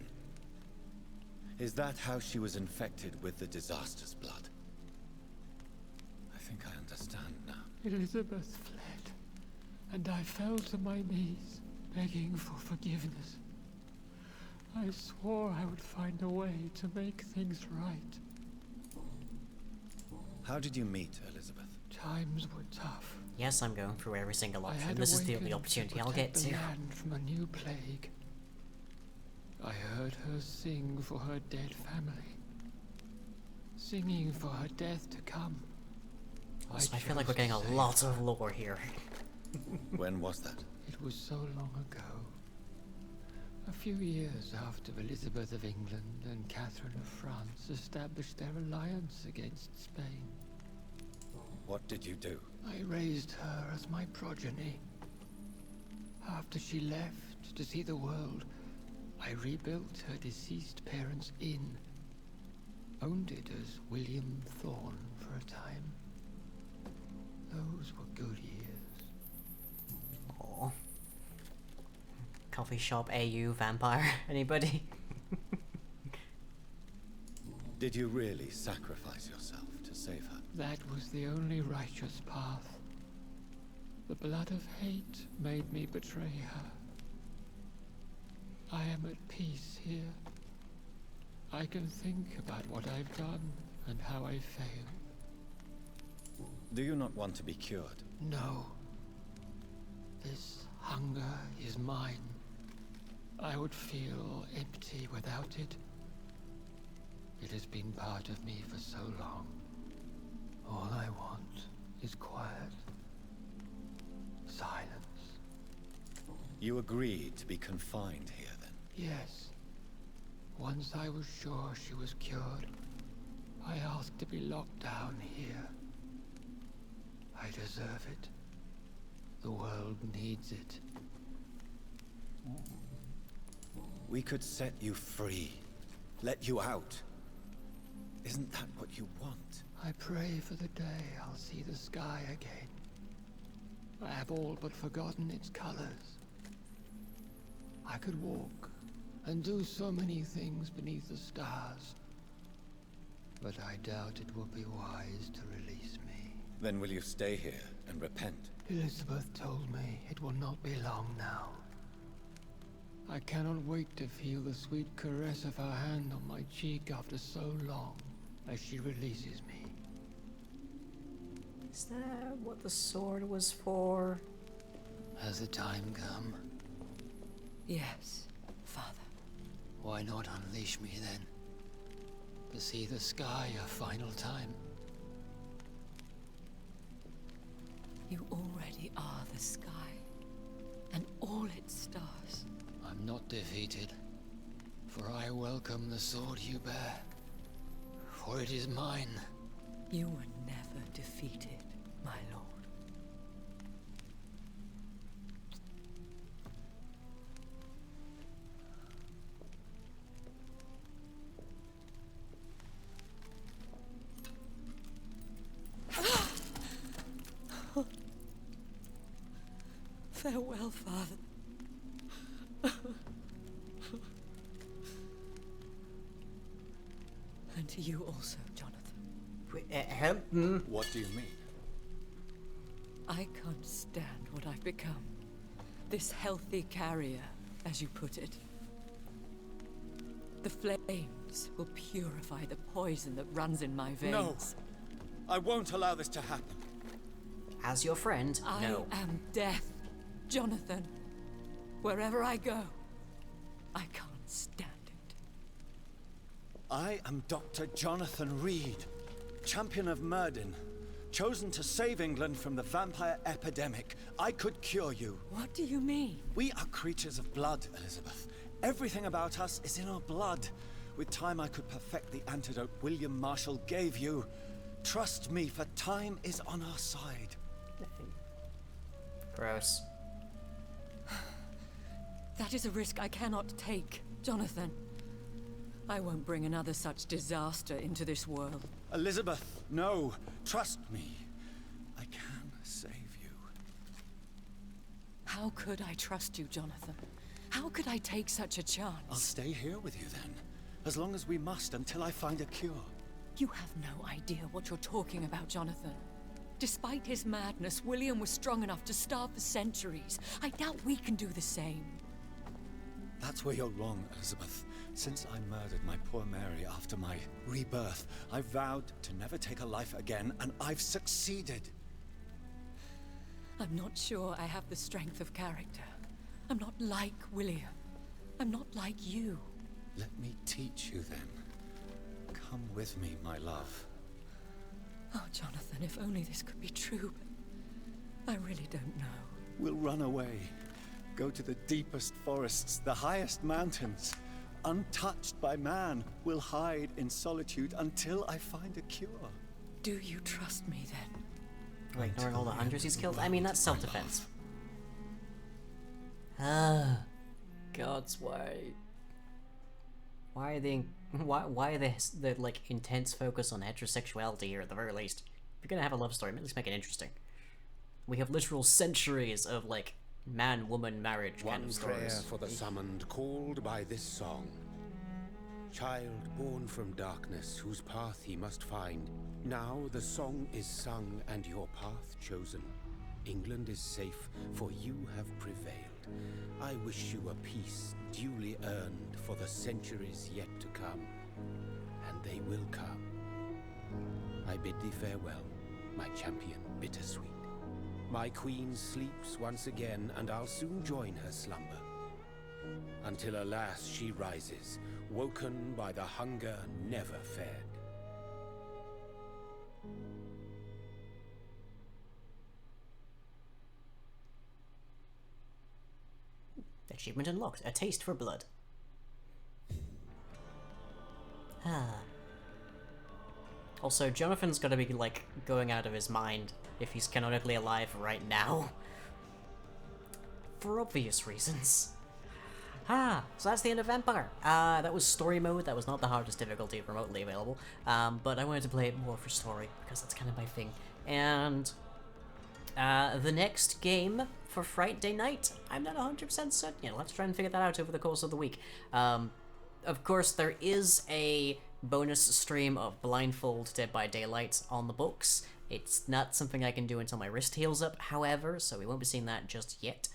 Is that how she was infected with the disaster's blood? I think I understand now. Elizabeth fled, and I fell to my knees, begging for forgiveness. I swore I would find a way to make things right. How did you meet Elizabeth? Times were tough. Yes, I'm going through every single I option. had This is the only awakened opportunity to I'll get protect to. the land from a new plague. I heard her sing for her dead family. Singing for her death to come. Also, I feel like we're getting a lot of lore here. When was that? It was so long ago. A few years after Elizabeth of England and Catherine of France established their alliance against Spain. What did you do? I raised her as my progeny. After she left to see the world, I rebuilt her deceased parents' inn. Owned it as William Thorne for a time. Those were good years. Aww. Coffee shop AU vampire. Anybody? Did you really sacrifice yourself to save her? That was the only righteous path. The blood of hate made me betray her. I am at peace here. I can think about what I've done and how I failed. Do you not want to be cured? No. This hunger is mine. I would feel empty without it. It has been part of me for so long. All I want is quiet. Silence. You agreed to be confined here then? Yes. Once I was sure she was cured, I asked to be locked down here. I deserve it. The world needs it. We could set you free. Let you out. Isn't that what you want? I pray for the day I'll see the sky again. I have all but forgotten its colors. I could walk and do so many things beneath the stars. But I doubt it will be wise to release me. Then will you stay here and repent? Elizabeth told me it will not be long now. I cannot wait to feel the sweet caress of her hand on my cheek after so long, as she releases me. Is that what the sword was for? Has the time come? Yes, Father. Why not unleash me then? To see the sky a final time? You already are the sky, and all its stars. I'm not defeated, for I welcome the sword you bear, for it is mine. You were never defeated, my lord. Farewell, Father. And to you also, Jonathan. What do you mean? I can't stand what I've become. This healthy carrier, as you put it. The flames will purify the poison that runs in my veins. No! I won't allow this to happen. As your friend, no. I am death, Jonathan. Wherever I go, I can't stand it. I am Dr. Jonathan Reed, champion of Myrddin, chosen to save England from the vampire epidemic. I could cure you. What do you mean? We are creatures of blood, Elizabeth. Everything about us is in our blood. With time, I could perfect the antidote William Marshall gave you. Trust me, for time is on our side. Gross. That is a risk I cannot take, Jonathan. I won't bring another such disaster into this world. Elizabeth, no. Trust me. I can save you. How could I trust you, Jonathan? How could I take such a chance? I'll stay here with you then. As long as we must, until I find a cure. You have no idea what you're talking about, Jonathan. Despite his madness, William was strong enough to starve for centuries. I doubt we can do the same. That's where you're wrong, Elizabeth. Since I murdered my poor Mary after my rebirth, I vowed to never take a life again, and I've succeeded. I'm not sure I have the strength of character. I'm not like William. I'm not like you. Let me teach you then. Come with me, my love. Oh, Jonathan, if only this could be true, but I really don't know. We'll run away. Go to the deepest forests, the highest mountains. Untouched by man, we'll hide in solitude until I find a cure. Do you trust me then? Like ignoring all the hunters he's killed? I mean, that's self-defense. Ah, God's way. Why are they the like intense focus on heterosexuality here at the very least? If you're gonna have a love story, at least make it interesting. We have literal centuries of like man-woman marriage kind of stories. One prayer for the summoned, called by this song. Child born from darkness, whose path he must find. Now the song is sung and your path chosen. England is safe, for you have prevailed. I wish you a peace duly earned for the centuries yet to come. And they will come. I bid thee farewell, my champion bittersweet. My queen sleeps once again, and I'll soon join her slumber. Until alas she rises, woken by the hunger never fed. Achievement unlocked. A taste for blood. Also, Jonathan's gotta be, like, going out of his mind if he's canonically alive right now. For obvious reasons. So that's the end of Vampyr. That was story mode. That was not the hardest difficulty remotely available. But I wanted to play it more for story, because that's kind of my thing. And the next game for Frightday night, I'm not 100% certain yet. Let's try and figure that out over the course of the week. Of course, there is a bonus stream of Blindfold Dead by Daylight on the books. It's not something I can do until my wrist heals up, however, so we won't be seeing that just yet.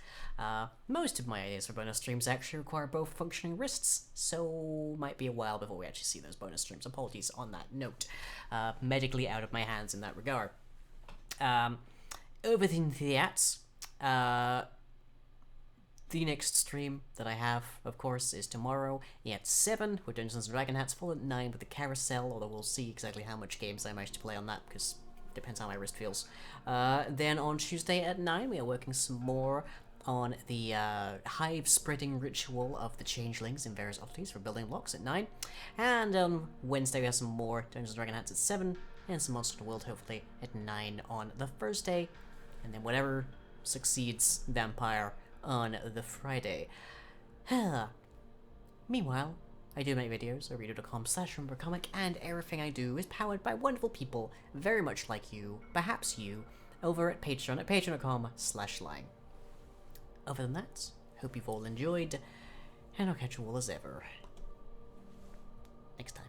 Most of my ideas for bonus streams actually require both functioning wrists, so might be a while before we actually see those bonus streams. Apologies on that note. Medically out of my hands in that regard. Over the that, the next stream that I have, of course, is tomorrow at 7 with Dungeons & Dragon Hats, full at 9 with the carousel, although we'll see exactly how much games I manage to play on that, because it depends how my wrist feels. Then on Tuesday at 9, we are working some more on the hive-spreading ritual of the changelings in various oddities for building blocks at 9. And on Wednesday, we have some more Dungeons & Dragon Hats at 7, and some Monster World, hopefully, at 9 on the Thursday. And then whatever succeeds Vampyr on the Friday. Meanwhile, I do make videos over youtube.com/remembercomic, and everything I do is powered by wonderful people, very much like you, perhaps you, over at Patreon at patreon.com/lying. Other than that, hope you've all enjoyed, and I'll catch you all as ever next time.